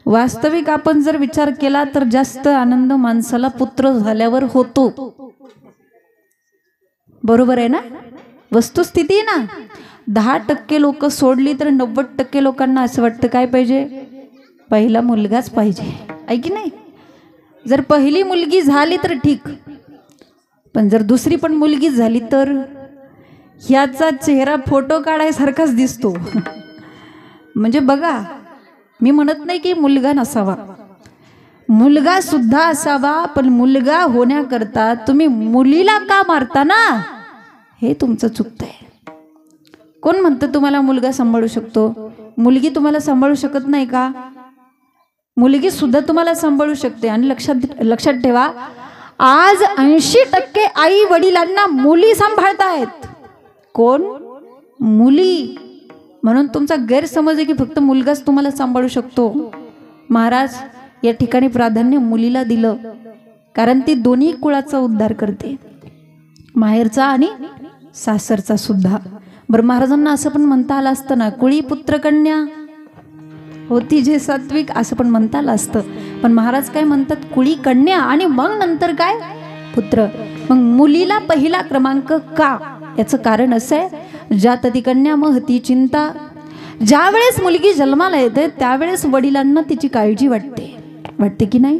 S1: वास्तविक आपण जर विचार केला तर जास्त आनंद माणसाला पुत्र झाल्यावर होतो. बरोबर आहे ना? वस्तुस्थिती ना. 10% लोक सोडली तर 90% लोकांना असं वाटतं काय पाहिजे? पहिला मुलगाच पाहिजे, आहे की नाही? जर पहिली मुलगी झाली तर ठीक, पण जर दुसरी पण मुलगी झाली तर ह्याचा चेहरा फोटो काढायसारखाच दिसतो. म्हणजे बघा, मी म्हणत नाही की मुलगा नसावा, मुलगा सुद्धा असावा, पण मुलगा होण्याकरता तुम्ही मुलीला का मारता ना, हे तुमचं चुकतंय. कोण म्हणतं तुम्हाला मुलगा सांभाळू शकतो? मुलगी तुम्हाला सांभाळू शकत नाही का? मुलगी सुद्धा तुम्हाला सांभाळू शकते. आणि लक्षात ठेवा, आज 80% आई वडिलांना मुली सांभाळतायत. कोण? मुली. म्हणून तुमचा गैरसमज आहे की फक्त मुलगाच तुम्हाला सांभाळू शकतो. महाराज या ठिकाणी प्राधान्य मुलीला दिलं, कारण ती दोन्ही कुळाचा उद्धार करते, माहेरचा आणि सासरचा सुद्धा. बरं, महाराजांना असं पण म्हणता आलं असतं ना, कुळी पुत्र कन्या होती जे सात्विक, असं पण म्हणता आलं असतं. पण महाराज काय म्हणतात, कुळी कन्या आणि मग नंतर काय पुत्र. मग मुलीला पहिला क्रमांक का, याचं कारण असं आहे, जातती कन्या महती चिंता. ज्या वेळेस मुलगी जन्माला येते त्यावेळेस वडिलांना तिची काळजी वाटते की नाही.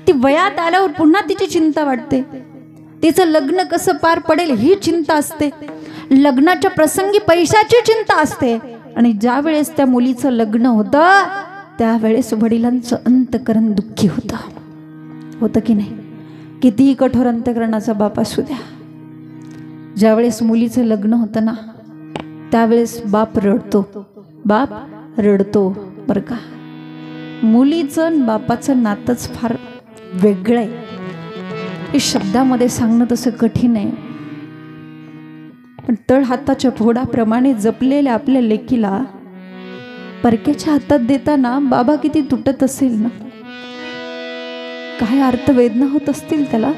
S1: ती वयात आल्यावर पुन्हा तिची चिंता वाटते, तिचं लग्न कसं पार पडेल ही चिंता असते, लग्नाच्या प्रसंगी पैशाची चिंता असते. आणि ज्या वेळेस त्या मुलीचं लग्न होतं त्यावेळेस वडिलांचं अंतकरण दुःखी होतं की नाही. कितीही कठोर अंतकरणाचा बाप असू द्या, ज्यावेळेस मुलीचं लग्न होतं ना त्यावेळेस बाप रडतो बरं का. मुलीचं आणि बापाचं नातंच फार वेगळं आहे. हे शब्दामध्ये सांगणं तसं कठीण आहे, पण तळ हाताच्या फोडाप्रमाणे जपलेल्या आपल्या लेकीला परक्याच्या हातात देताना बाबा किती तुटत असेल ना, काय अर्थवेदना होत असतील त्याला.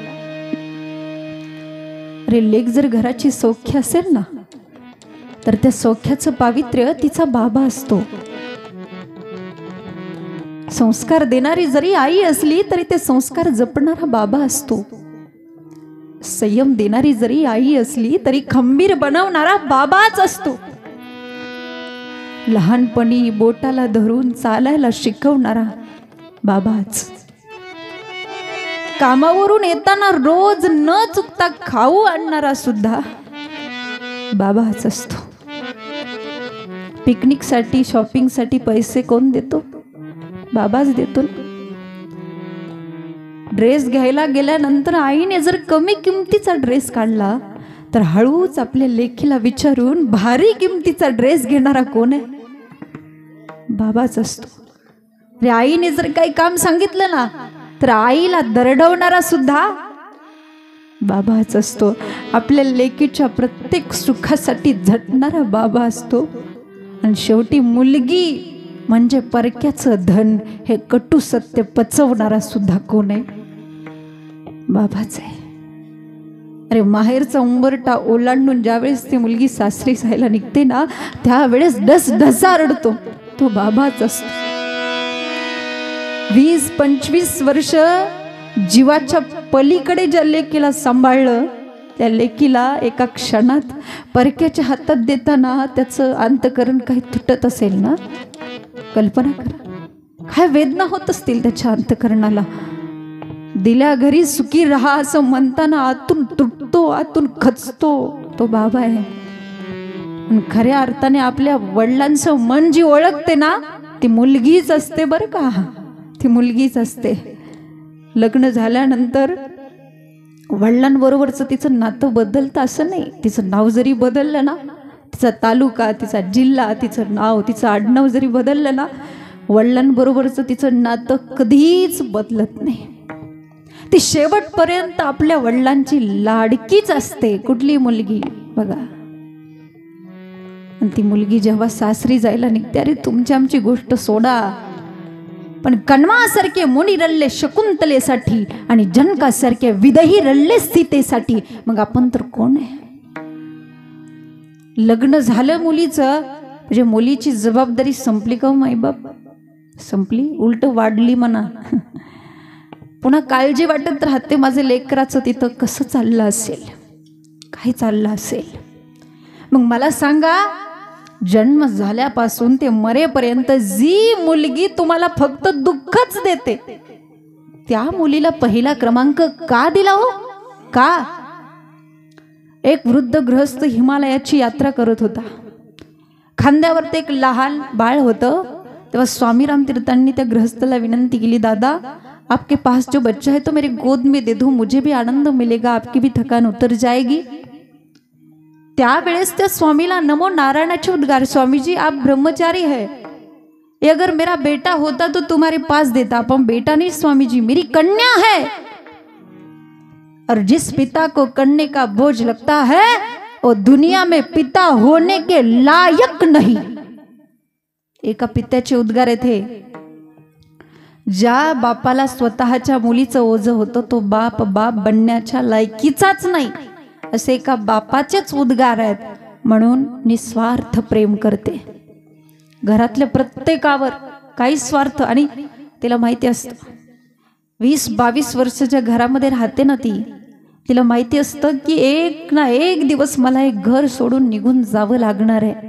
S1: अरे लेक जर घराची सौख्य असेल ना तर त्या सौख्याचं पावित्र्य तिचा बाबा असतो. संस्कार देणारी जरी आई असली तरी ते संस्कार जपणारा बाबा असतो. संयम देणारी जरी आई असली तरी खंबीर बनवणारा बाबाच असतो. लहानपणी बोटाला धरून चालायला शिकवणारा बाबाच. कामावरून येताना रोज न चुकता खाऊ आणणारा सुद्धा बाबाच असतो. पिकनिक साठी शॉपिंग साठी पैसे कोण देतो, बाबाच देतो. ड्रेस घ्यायला गेल्यानंतर आईने जर कमी किमतीचा ड्रेस काढला तर हळूच आपल्या लेकीला विचारून भारी किमतीचा ड्रेस घेणारा कोण आहे, बाबाच असतो. रे आईने जर काही काम सांगितलं ना तर आईला दरडवणारा सुद्धा बाबाच असतो. आपल्या लेकीच्या प्रत्येक सुखासाठी झटणारा बाबा असतो. आणि शेवटी मुलगी म्हणजे परक्याचं धन हे कटू सत्य पचवणारा सुद्धा कोण आहे, बाबाच आहे. अरे माहेरचा उंबरटा ओलांडून ज्यावेळेस ती मुलगी सासरी जायला निघते ना त्यावेळेस ढसा रडतो तो बाबाच असतो. 20-25 वर्ष जीवाच्या पलीकडे ज्या लेकीला सांभाळलं त्या लेकीला एका क्षणात परक्याच्या हातात देताना त्याचं अंतकरण काही तुटत असेल ना, कल्पना करा काय वेदना होत असतील त्याच्या अंतकरणाला. दिल्या घरी सुखी राहा असं म्हणताना आतून तुटतो, आतून खचतो तो बाबा आहे. आणि खऱ्या अर्थाने आपल्या वडिलांचं मन जी ओळखते ना ती मुलगीच असते बरं का, ती मुलगीच असते. लग्न झाल्यानंतर वडिलांबरोबरचं तिचं नातं बदलतं असं नाही. तिचं नाव जरी बदललं ना, तिचा तालुका, तिचा जिल्हा, तिचं नाव, तिचं आडनाव जरी बदललं ना, वडिलांबरोबरचं तिचं नातं कधीच बदलत नाही. ती शेवटपर्यंत आपल्या वडिलांची लाडकीच असते कुठली मुलगी बघा. आणि ती मुलगी जेव्हा सासरी जायला निघते, अरे तुमची आमची गोष्ट सोडा, पण कण्वासारखे मुनी रल्ले शकुंतलेसाठी आणि जनकासारखे विदही रल्ले सीतेसाठी, मग आपण तर कोण आहे. लग्न झालं मुलीचं म्हणजे मुलीची जबाबदारी संपली का माईबाप, संपली, उलट वाढली म्हणा. पुन्हा काळजी वाटत राहते माझे लेकराचं तिथं कसं चाललं असेल, काय चाललं असेल. मग मला सांगा, जन्म झाल्यापासून ते मरेपर्यंत जी मुलगी तुम्हाला फक्त दुःखच देते त्या मुलीला पहिला क्रमांक का दिला हो, का. एक वृद्ध गृहस्थ हिमालयाची यात्रा करत होता. खांद्यावर ते एक लहान बाळ होतं. तेव्हा स्वामी रामतीर्थांनी त्या गृहस्थला विनंती केली, दादा आपके पास जो बच्चा है तो मेरे गोद में दे दो, मुझे भी आनंद मिलेगा, आपकी भी थकान उतर जाएगी. त्यावेळेस त्या स्वामीला नमो नारायणाचे उद्गार, स्वामी जी आप ब्रह्मचारी है, ये अगर मेरा बेटा होता तो तुम्हारे पास देता, पर बेटा नहीं स्वामी जी, मेरी कन्या है, और जिस पिता को कन्या का बोझ लगता है वो दुनिया में पिता होने के लायक नहीं. एका पित्याचे उद्गार थे. ज्या बापाला स्वतःच्या मुलीचं ओझं होतं तो बाप बनण्याच्या लायकीचाच नाही, असे एका बापाचेच उद्गार आहेत. म्हणून निस्वार्थ प्रेम करते घरातल्या प्रत्येकावर, काही स्वार्थ. आणि तिला माहिती असतं 20-22 वर्षाच्या घरामध्ये राहते ना ती, तिला माहिती असतं की एक ना एक दिवस मला हे घर सोडून निघून जावं लागणार आहे.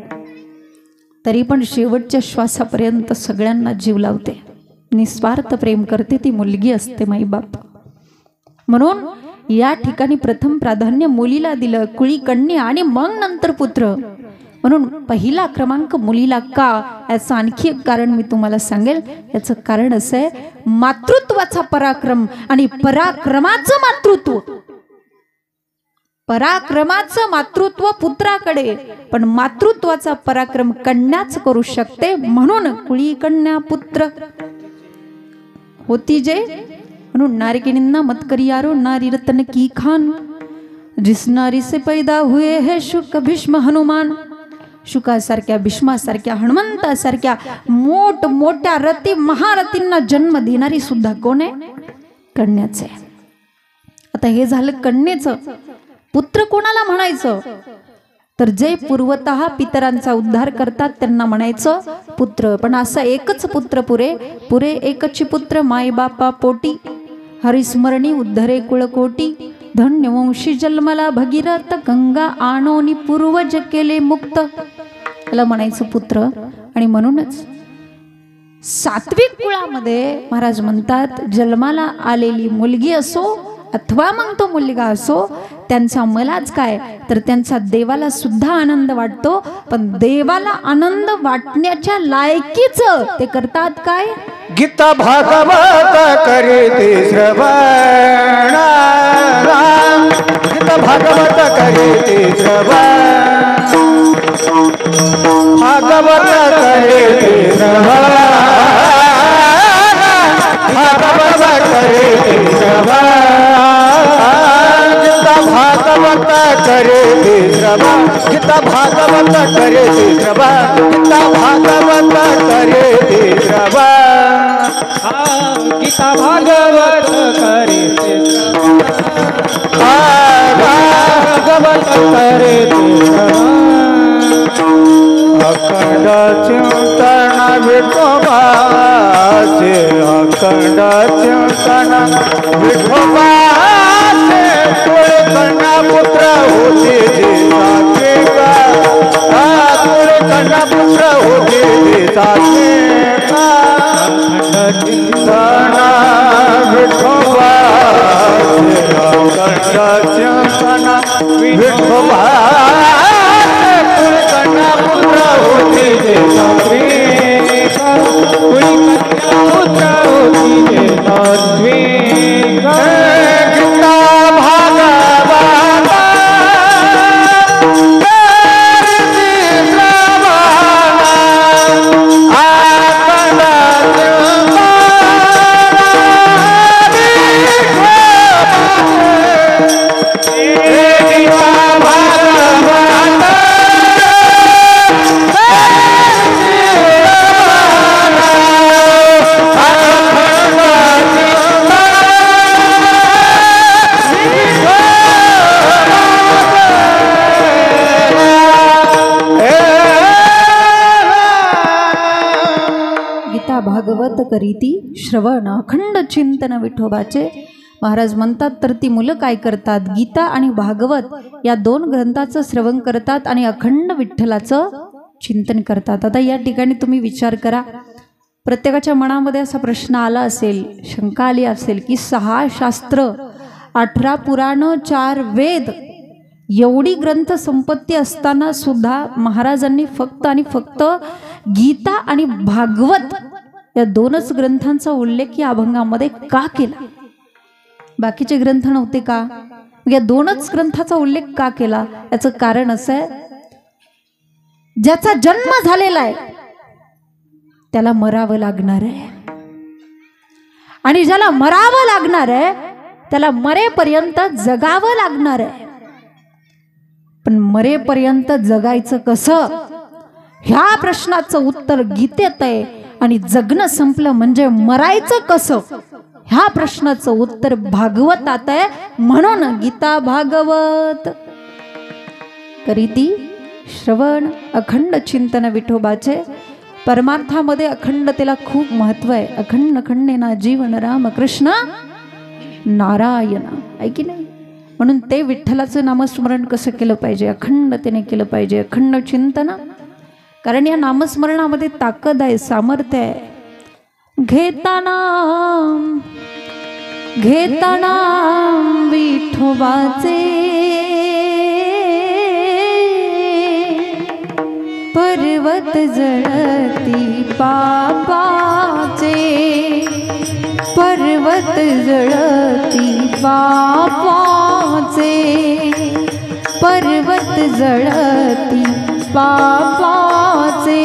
S1: तरी पण शेवटच्या श्वासापर्यंत सगळ्यांना जीव लावते, निस्वार्थ प्रेम करते. ती मुलगी असते माईबाप. म्हणून या ठिकाणी प्रथम प्राधान्य मुलीला दिलं, कुळी कन्या आणि मग नंतर पुत्र. म्हणून पहिला क्रमांक मुलीला का, याचं आणखी एक कारण मी तुम्हाला सांगेल. याचं कारण असं आहे, मातृत्वाचा पराक्रम आणि पराक्रमाचं मातृत्व. पराक्रमाचं मातृत्व पुत्राकडे, पण मातृत्वाचा पराक्रम कन्याच करू शकते. म्हणून कुळी कन्या पुत्र होती जे. म्हणून नारिकिणींना मत करियारो नारी रत्न की खान, जिस नारी से पैदा हुए है शुक भीष्म हनुमान. शुकासारख्या, भीष्मासारख्या, हनुमंतासारख्या मोठ मोठ्या रती महारथींना जन्म देणारी सुद्धा कोण आहे? कन्याच आहे. आता हे झालं कन्येचं. पुत्र कोणाला म्हणायचं? तर जे पूर्वतः पितरांचा उद्धार करतात त्यांना म्हणायचं पुत्र. पण असा एकच पुत्र पुरे एकची पुत्र मायबापा पोटी, हरिस्मरणी उद्धरे कुळकोटी. धन्यवंशी जन्मला भगीरथ, गंगा आणोनी पूर्वज केले मुक्त. त्याला म्हणायचं पुत्र. आणि म्हणूनच सात्विक कुळामध्ये महाराज म्हणतात जन्माला आलेली मुलगी असो अथवा मग तो मुलगा असो, त्यांचा मलाच काय तर त्यांचा देवाला सुद्धा आनंद वाटतो. पण देवाला आनंद वाटण्याच्या लायकीचं ते करतात काय?
S2: गीता भागवत करीते श्रवण, गीता भागवत करीते श्रवण, भागवत करीते श्रवण, भागवत करीते श्रवण, गीता भागवत करीते श्रवण, गीता भागवत करीते श्रवण, गीता भागवत करीते श्रवण,
S3: गीता भागवत करीते भागवत करीते
S2: अखंड चिंतन विठोबाचे, अखंड चिंतन विठोबाचे, तुळे कन्या पुत्र होते जे सात्विक, तुळे कन्या पुत्र होते जे सात्विक. अखंड चिंतन विठोबाचे, अखंड चिंतन विठोबाचे, तुळे कन्या पुत्र होते जे सात्विक, तुळे कन्या पुत्र होते जे सात्विक. गीता भागवत करीते श्रवण, अखंड
S1: भागवत करीती श्रवण, अखंड चिंतन विठोबाचे. महाराज म्हणतात तर ती मुलं काय करतात? गीता आणि भागवत या दोन ग्रंथाचं श्रवण करतात आणि अखंड विठ्ठलाचं चिंतन करतात. आता या ठिकाणी तुम्ही विचार करा, प्रत्येकाच्या मनामध्ये असा प्रश्न आला असेल, शंका आली असेल की 6 शास्त्र, 18 पुराण, 4 वेद, एवढी ग्रंथ संपत्ती असताना सुद्धा महाराजांनी फक्त आणि फक्त गीता आणि भागवत या दोनच ग्रंथांचा उल्लेख या अभंगामध्ये का केला? बाकीचे ग्रंथ नव्हते का? या दोनच ग्रंथाचा उल्लेख का केला? याचं कारण असं आहे, ज्याचा जन्म झालेला आहे त्याला मरावं लागणार आहे, आणि ज्याला मरावं लागणार आहे त्याला मरेपर्यंत जगावं लागणार आहे. पण मरेपर्यंत जगायचं कसं, ह्या प्रश्नाचं उत्तर गीतेत आहे. आणि जगणं संपलं म्हणजे मरायचं कसं, ह्या प्रश्नाचं उत्तर भागवतात आहे. म्हणून गीता भागवत करीती श्रवण, अखंड चिंतन विठोबाचे. परमार्थामध्ये अखंडतेला खूप महत्व आहे. अखंड खंडेना जीवन राम कृष्ण नारायण, आहे की नाही. म्हणून ते विठ्ठलाचं नामस्मरण कसं केलं पाहिजे, अखंडतेने केलं पाहिजे, अखंड चिंतन. कारण या नामस्मरणामध्ये ताकद आहे, सामर्थ्य आहे. घेताना घेताना विठोबाचे पर्वत जळती पापाचे, पर्वत जळती पापाचे, पर्वत जळती पापाचे.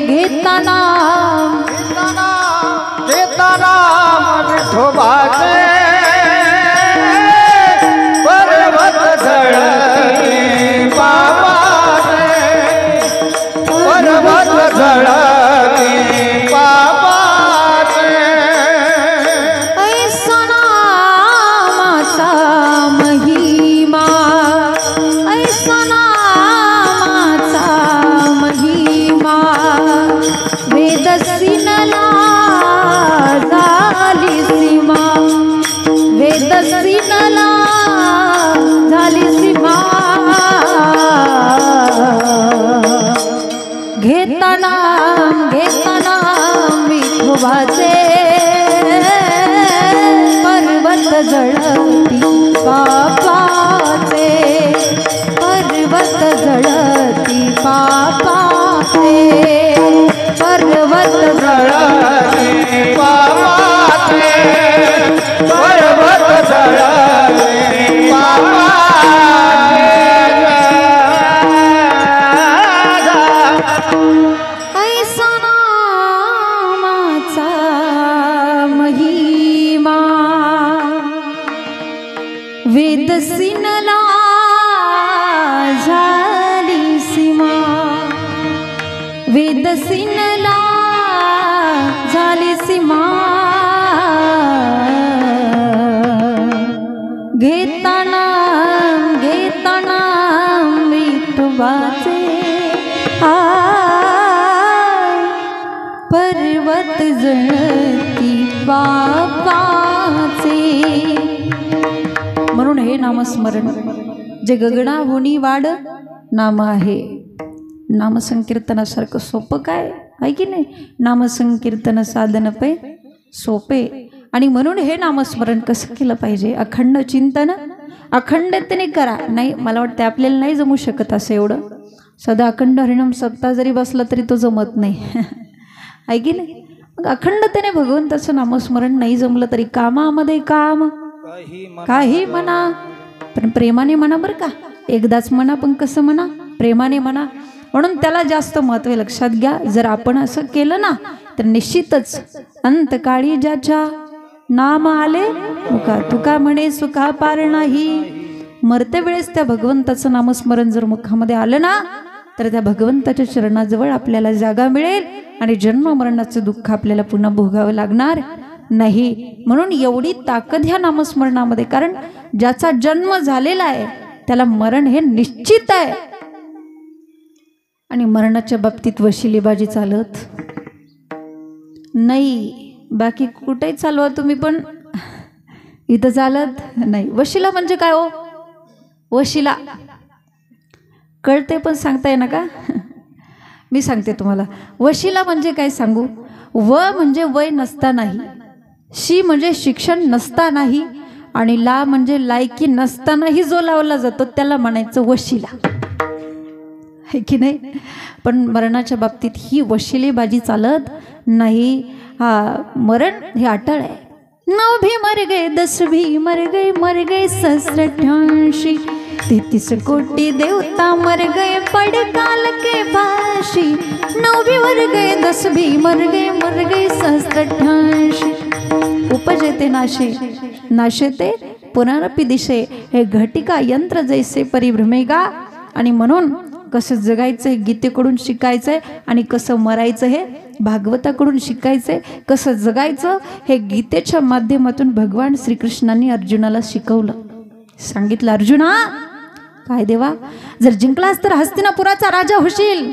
S1: घेताना
S2: घेताना विठोबाचे पर्वत जळती पापाचे, पर्वत जळती पापाचे.
S1: ऐसा नामाचा महिमा, ऐसा नामाचा महिमा, वेदसिनला झाली सीमा, वेदसिनला झाली सीमा. घेताना घेताना विठोबाचे पर्वत जळती पापाचे, पर्वत जळती पापाचे, पर्वत
S2: जळती पापाचे, पर्वत जळती पापाचे.
S1: ऐसा नामाचा महिमा, वेदसिनला झाली सीमा, वेदसिनला झाली सीमा. घेताना घेताना विठोबाचे पर्वत जळती पापाचे. म्हणून हे नामस्मरण जे गगनाहुनी वाढ नाम आहे. नामसंकीर्तनासारखं सोपं काय आहे की नाही. नामसंकीर्तन साधन पे सोपे. आणि म्हणून हे नामस्मरण कसं केलं पाहिजे, अखंड चिंतन अखंडतेने करा. नाही मला वाटतं आपल्याला नाही जमू शकत असं एवढं. सदा अखंड हरिणाम सप्ताह जरी बसला तरी तो जमत नाही, आहे की नाही. मग अखंडतेने भगवंताचं नामस्मरण नाही जमलं तरी कामामध्ये काम काही म्हणा, पण प्रेमाने म्हणा बरं का. एकदाच म्हणा पण कसं म्हणा, प्रेमाने म्हणा. म्हणून त्याला जास्त महत्त्व लक्षात घ्या. जर आपण असं केलं ना तर निश्चितच अंतकाळी ज्याच्या नाम आले मुखा, तुका म्हणे सुखा पार नाही. मरते वेळेस त्या भगवंताचं नामस्मरण जर मुखामध्ये आलं ना तर त्या भगवंताच्या चरणाजवळ आपल्याला जागा मिळेल आणि जन्म मरणाचं दुःख आपल्याला पुन्हा भोगावं लागणार नाही. म्हणून एवढी ताकद ह्या नामस्मरणामध्ये. कारण ज्याचा जन्म झालेला आहे त्याला मरण हे निश्चित आहे. आणि मरणाच्या बाबतीत वशिलेबाजी चालत नाही. बाकी कुठेही चालवा तुम्ही पण इथं चालत नाही. वशिला म्हणजे काय हो, वशिला कळते पण सांगता येणार का. मी सांगते तुम्हाला. वशिला म्हणजे काय सांगू. व म्हणजे वय नसतानाही, शी म्हणजे शिक्षण नसतानाही, आणि ला म्हणजे लायकी नसतानाही जो लावला जातो त्याला म्हणायचं वशिला, आहे की नाही. पण मरणाच्या बाबतीत ही वशिलेबाजी चालत नाही. हा मरण हे अटळ आहे. 9 भी मर गए, 10 भी मर गए 67 33 कोटि देवता मर गए पड़काल के फाशी. 9 भी मर गए, 10 भी मर गए 67. उपजते नाशे नाशेते पुनरपि दिशे, हे घटिका यंत्र जैसे परिभ्रमेगा. आणि म्हणून कसं जगायचं हे गीतेकडून शिकायचं आहे आणि कसं मरायचं हे भागवताकडून शिकायचं आहे. कसं जगायचं हे गीतेच्या माध्यमातून भगवान श्रीकृष्णांनी अर्जुनाला शिकवलं. सांगितलं, अर्जुना काय देवा, जर जिंकलास तर हस्तिनापुराचा राजा होशील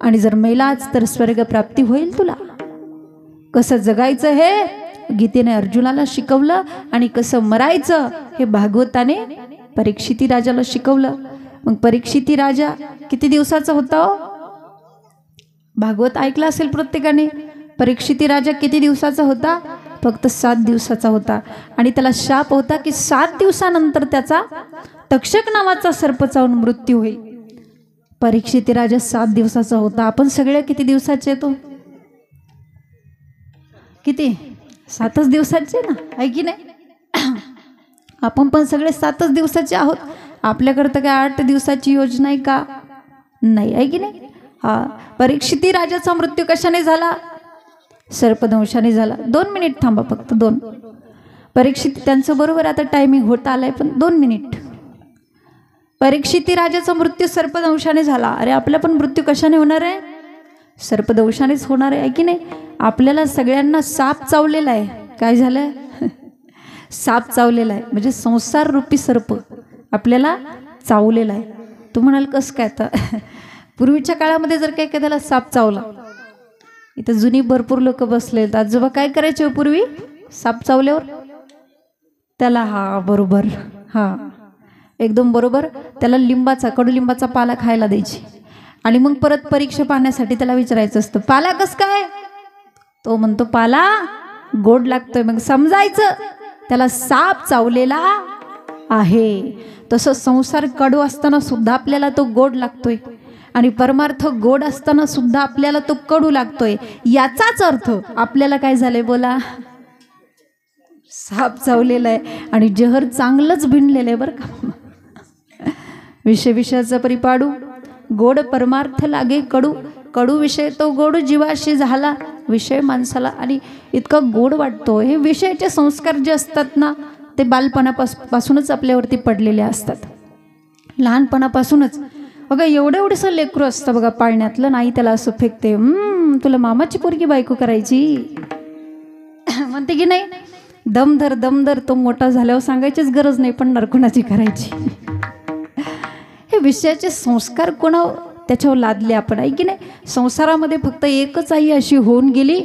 S1: आणि जर मेलाच तर स्वर्ग प्राप्ती होईल तुला. कसं जगायचं हे गीतेने अर्जुनाला शिकवलं आणि कसं मरायचं हे भागवताने परीक्षिती राजाला शिकवलं. मग परीक्षिती राजा किती दिवसाचा होता हो? भागवत ऐकलं असेल प्रत्येकाने. परीक्षिती राजा किती दिवसाचा होता? फक्त 7 दिवसाचा होता. आणि त्याला शाप होता की 7 दिवसानंतर त्याचा तक्षक नावाचा सर्प चावून मृत्यू होईल. परीक्षिती राजा 7 दिवसाचा होता. आपण सगळे किती दिवसाचे येतो? किती? 7च दिवसाचे ना, आहे की नाही? आपण पण सगळे 7च दिवसाचे आहोत. आपल्याकडं काय 8 दिवसाची योजना आहे का? नाही, आहे की नाही? हा, परीक्षिती राजाचा मृत्यू कशाने झाला? सर्पदंशाने झाला. 2 मिनिट थांबा, फक्त 2. परीक्षित त्यांचं बरोबर आता टायमिंग होत आलाय, पण 2 मिनिट. परीक्षिती राजाचा मृत्यू सर्पदंशाने झाला. अरे आपला पण मृत्यू कशाने होणार आहे? सर्पदंशानेच होणार आहे की नाही? आपल्याला सगळ्यांना साप चावलेला आहे. काय झालंय? साप चावलेला आहे, म्हणजे संसार रूपी सर्प आपल्याला चावलेला आहे. तू म्हणाल कसं काय? आता पूर्वीच्या काळामध्ये जर काही एखाद्याला साप चावला, इथं जुनी भरपूर लोक बसले, आजोबा काय करायचे पूर्वी साप चावल्यावर? त्याला हा बरोबर, हा एकदम बरोबर, त्याला लिंबाचा, कडुलिंबाचा पाला खायला द्यायची. आणि मग परत परीक्षा पाहण्यासाठी त्याला विचारायचं असतं, पाला कस काय? तो म्हणतो पाला गोड लागतोय. मग समजायचं त्याला साप चावलेला आहे. तसं संसार कडू असताना सुद्धा आपल्याला तो गोड लागतोय आणि परमार्थ गोड असताना सुद्धा आपल्याला तो कडू लागतोय. याचाच अर्थ आपल्याला काय झालंय बोला? साप चावलेला आहे आणि जहर चांगलंच भिनलेलं आहे बरं का. विषयाचा परिपाडू, गोड परमार्थ लागे कडू. कडू विषय तो गोड जीवाशी झाला. विषय माणसाला आणि इतका गोड वाटतो. हे विषयाचे संस्कार जे असतात ना, ते बालपणापासूनच आपल्यावरती पडलेले असतात. लहानपणापासूनच बघा, एवढं एवढंसं लेकरू असतं बघा पाळण्यातलं, नाही त्याला असं फेकते, तुला मामाची पोरगी बायको करायची म्हणते की नाही? दमधर दमधर. तो मोठा झाल्यावर सांगायचीच गरज नाही पडणार कुणाची करायची. हे विषयाचे संस्कार कोणा त्याच्यावर लादले आपण, आहे की नाही? संसारामध्ये फक्त एकच आई अशी होऊन गेली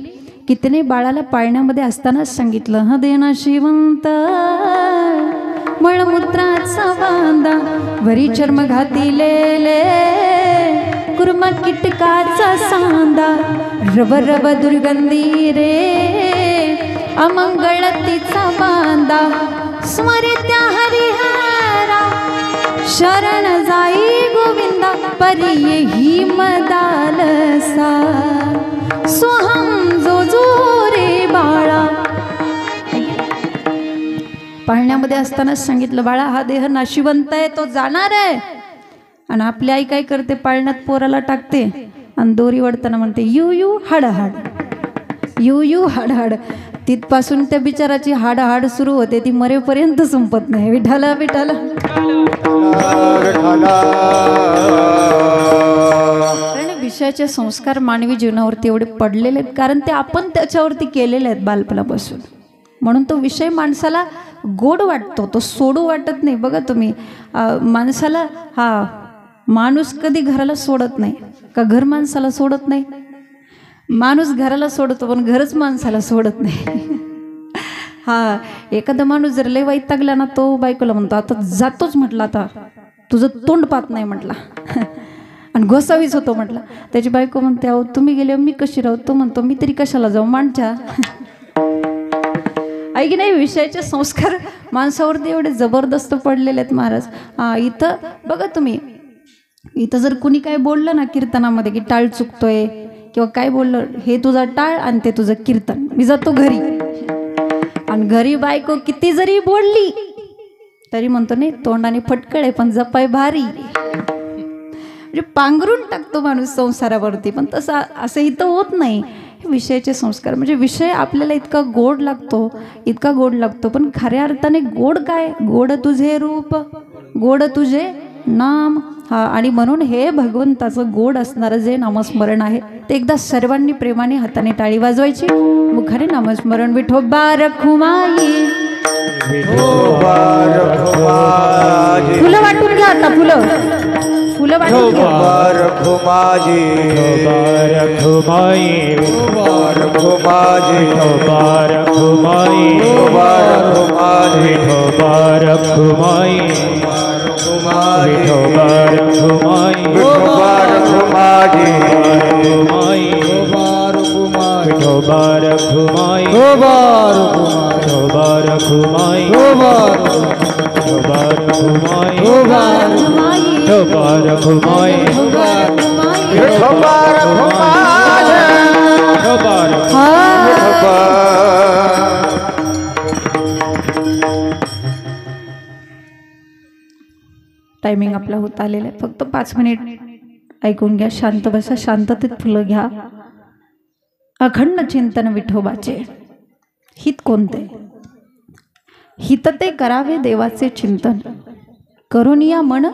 S1: की तिने बाळाला पाळण्यामध्ये असतानाच सांगितलं, ह देना शिवंत मळमूत्राचा बांधा, वरी चर्म घातिलेले कुर्मा किटकाचा सांदा, रव रव दुर्गंधी रे अमंगळ तिचा बांधा, स्मरित्या हरिहरा शरण जाई गोविंदा, परी ही मदालसा सोहम जो जो रे बाळा. पाळण्यामध्ये असतानाच सांगितलं, बाळा हा देह नाशिवंत आहे, तो जाणार आहे. आणि आपली आई काय करते? पाळण्यात पोराला टाकते आणि दोरी वडताना म्हणते, यू यू हाड हाड, यू यू हाड हाड. तिथपासून त्या बिचाराची हाड हाड सुरू होते, ती मरेपर्यंत संपत नाही. विठाला विठाला. कारण विषयाचे संस्कार मानवी जीवनावरती एवढे पडलेले आहेत, कारण ते आपण त्याच्यावरती केलेले आहेत बालपणापासून. म्हणून तो विषय माणसाला गोड वाटतो, तो सोडू वाटत नाही. बघा तुम्ही, माणसाला हा माणूस कधी घराला सोडत नाही का? घर माणसाला सोडत नाही. माणूस घराला सोडतो पण घरच माणसाला सोडत नाही. हा, एखादा माणूस जर लय वैतागला ना, तो बायकोला म्हणतो, आता जातोच म्हटलं, आता तुझं तोंड पाहत नाही म्हटला आणि घोसावीच होतो म्हटला. त्याची बायको म्हणते, अहो तुम्ही गेले मी कशी राहू? तो म्हणतो, मी तरी कशाला जाऊ माणच्या. आहे की नाही? विषयाचे संस्कार माणसावरती एवढे जबरदस्त पडलेले आहेत महाराज. इथं बघा तुम्ही, इथं जर कुणी काय बोललं ना कीर्तनामध्ये की टाळ चुकतोय किंवा काय बोललं, हे तुझा टाळ आणि ते तुझं कीर्तन, मी जातो घरी. आणि घरी बायको किती जरी बोलली तरी म्हणतो, नाही तोंडाने फटकळे पण जपाय भारी. म्हणजे पांघरून टाकतो माणूस संसारावरती. पण तसं असं इथं होत नाही. विषयाचे संस्कार म्हणजे विषय आपल्याला इतका गोड लागतो, इतका गोड लागतो, पण खऱ्या अर्थाने गोड काय? गोड तुझे रूप, गोड तुझे नाम, हा आणि म्हणून हे भगवंताचं गोड असणारं जे नामस्मरण आहे ते एकदा सर्वांनी प्रेमाने हाताने टाळी वाजवायची, मुखाने नामस्मरण विठोबा रखुमाई. फुलं वाटून घ्या आता, फुलं वाटून घ्या.
S2: रखुमाजी
S3: रखुमाई
S2: रखुमाजी
S3: रखुमाई
S2: रखुमाजी
S3: रखुमाई रखुमाई
S2: रखुमाजी
S3: रखुमाई रखुमाई
S1: टायमिंग आपला होत आलेला आहे, फक्त 5 मिनिट ऐकून घ्या. शांत बसा, शांततेत फुलं घ्या. अखंड चिंतन विठोबाचे हित कोणते? हित ते करावे देवाचे चिंतन, करून या मन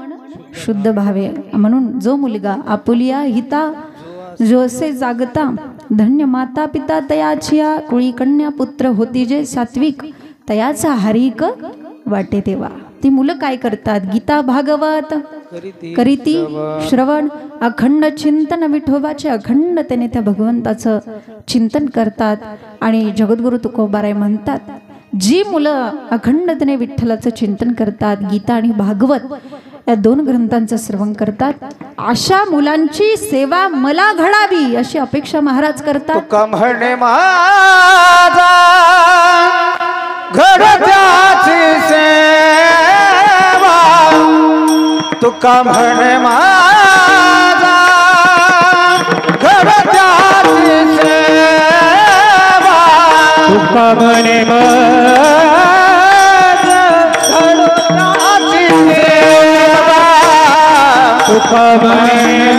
S1: शुद्ध भावे. म्हणून जो मुलगा आपुलिया हिता जोसे जागता, धन्य माता पिता तयाचिया, कुळी कन्या पुत्र होती जे सात्विक, तयाचा हरिक वाटे तेव्हा. ती मुलं काय करतात? गीता भागवत करीती श्रवण, अखंड चिंतन विठोबाचे अखंडतेने त्या भगवंताचं चिंतन करतात. आणि जगद्गुरु तुकोबाराय म्हणतात, जी मुलं अखंडतेने विठ्ठलाचं चिंतन करतात, गीता आणि भागवत या 2 ग्रंथांचं श्रवण करतात, अशा मुलांची सेवा मला घडावी अशी अपेक्षा महाराज करतात.
S2: तुका म्हणे माझा घडत्याची सेवा, तुका म्हणे माझा घडत्याची सेवा,
S3: तुका म्हणे
S2: घडत्याची सेवा,
S3: तुका म्हणे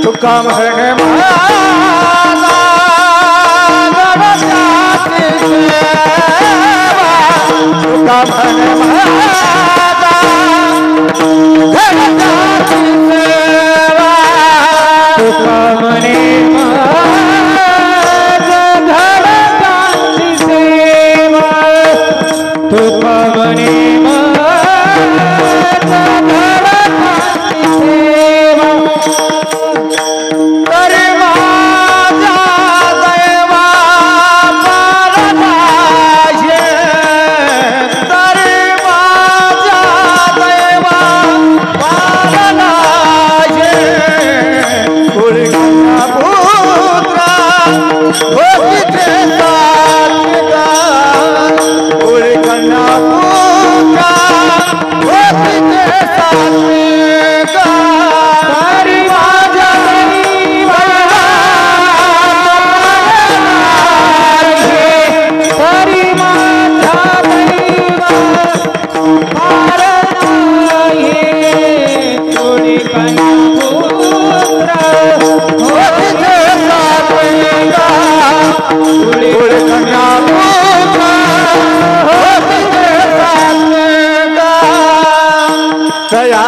S2: तुका म्हणे माझा घडत्याची सेवा, तुका म्हणे माझा घडत्याची सेवा,
S3: तुका म्हणे घडत्याची सेवा, तुका म्हणे घडत्याची सेवा.
S2: तरी माझा दैवा पारणाये, तरी माझा दैवा पारणाये, कुळकन्या पुत्रा होतीचे सात्विका, कुळकन्या पुत्रा होतीचे सात्विका. तरी माझ्या
S3: तरी माझा दैवा पारणाये, कोणी कन्या पुत्र
S2: होतीचे सात्विका, कुळकन्या पुत्रा होतीचे सात्विका. तया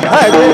S2: हरे.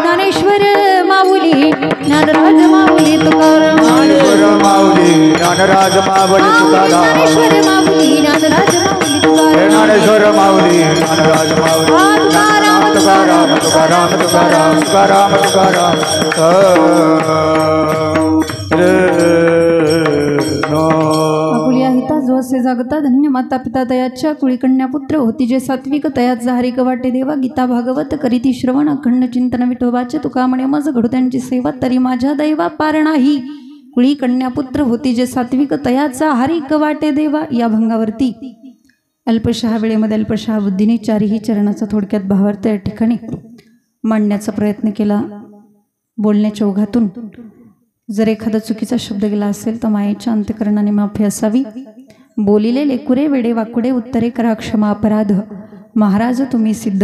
S1: ज्ञानेश्वर माऊली ज्ञानराज माऊली तुकाराम
S2: ज्ञानराज माऊली तुकाराम
S1: ज्ञानेश्वर माऊली ज्ञानराज माऊली तुकाराम
S2: ज्ञानेश्वर माऊली ज्ञानराज माऊली
S1: तुकाराम
S2: तुकाराम तुकाराम तुकाराम तुकाराम तुकाराम
S1: आपुल्या हिता जो असे जागता धन्य माता पिता तयाच्या कुळी कन्या पुत्र होती जे सात्विक तयाचा हरिक वाटे देवा गीता भागवत करीती श्रवण अखंड चिंतन विठोबाचे तुका म्हणे मज घडू त्यांची सेवा तरी माझ्या दैवा पार नाही कुळी कन्या पुत्र होती जे सात्विक तयाचा हरिक वाटे देवा या भंगावरती अल्पशहा वेळेमध्ये अल्पशहा बुद्धीने चारही चरणाचा थोडक्यात भावार्थ या ठिकाणी मांडण्याचा प्रयत्न केला। बोलण्याच्या ओघातून जर एखादा चुकीचा शब्द गेला असेल तर मायेच्या अंतकरणाने माफी असावी। बोलिले लेकुरे वेडे वाकुडे उत्तरे करा क्षमा अपराध महाराज तुम्ही सिद्ध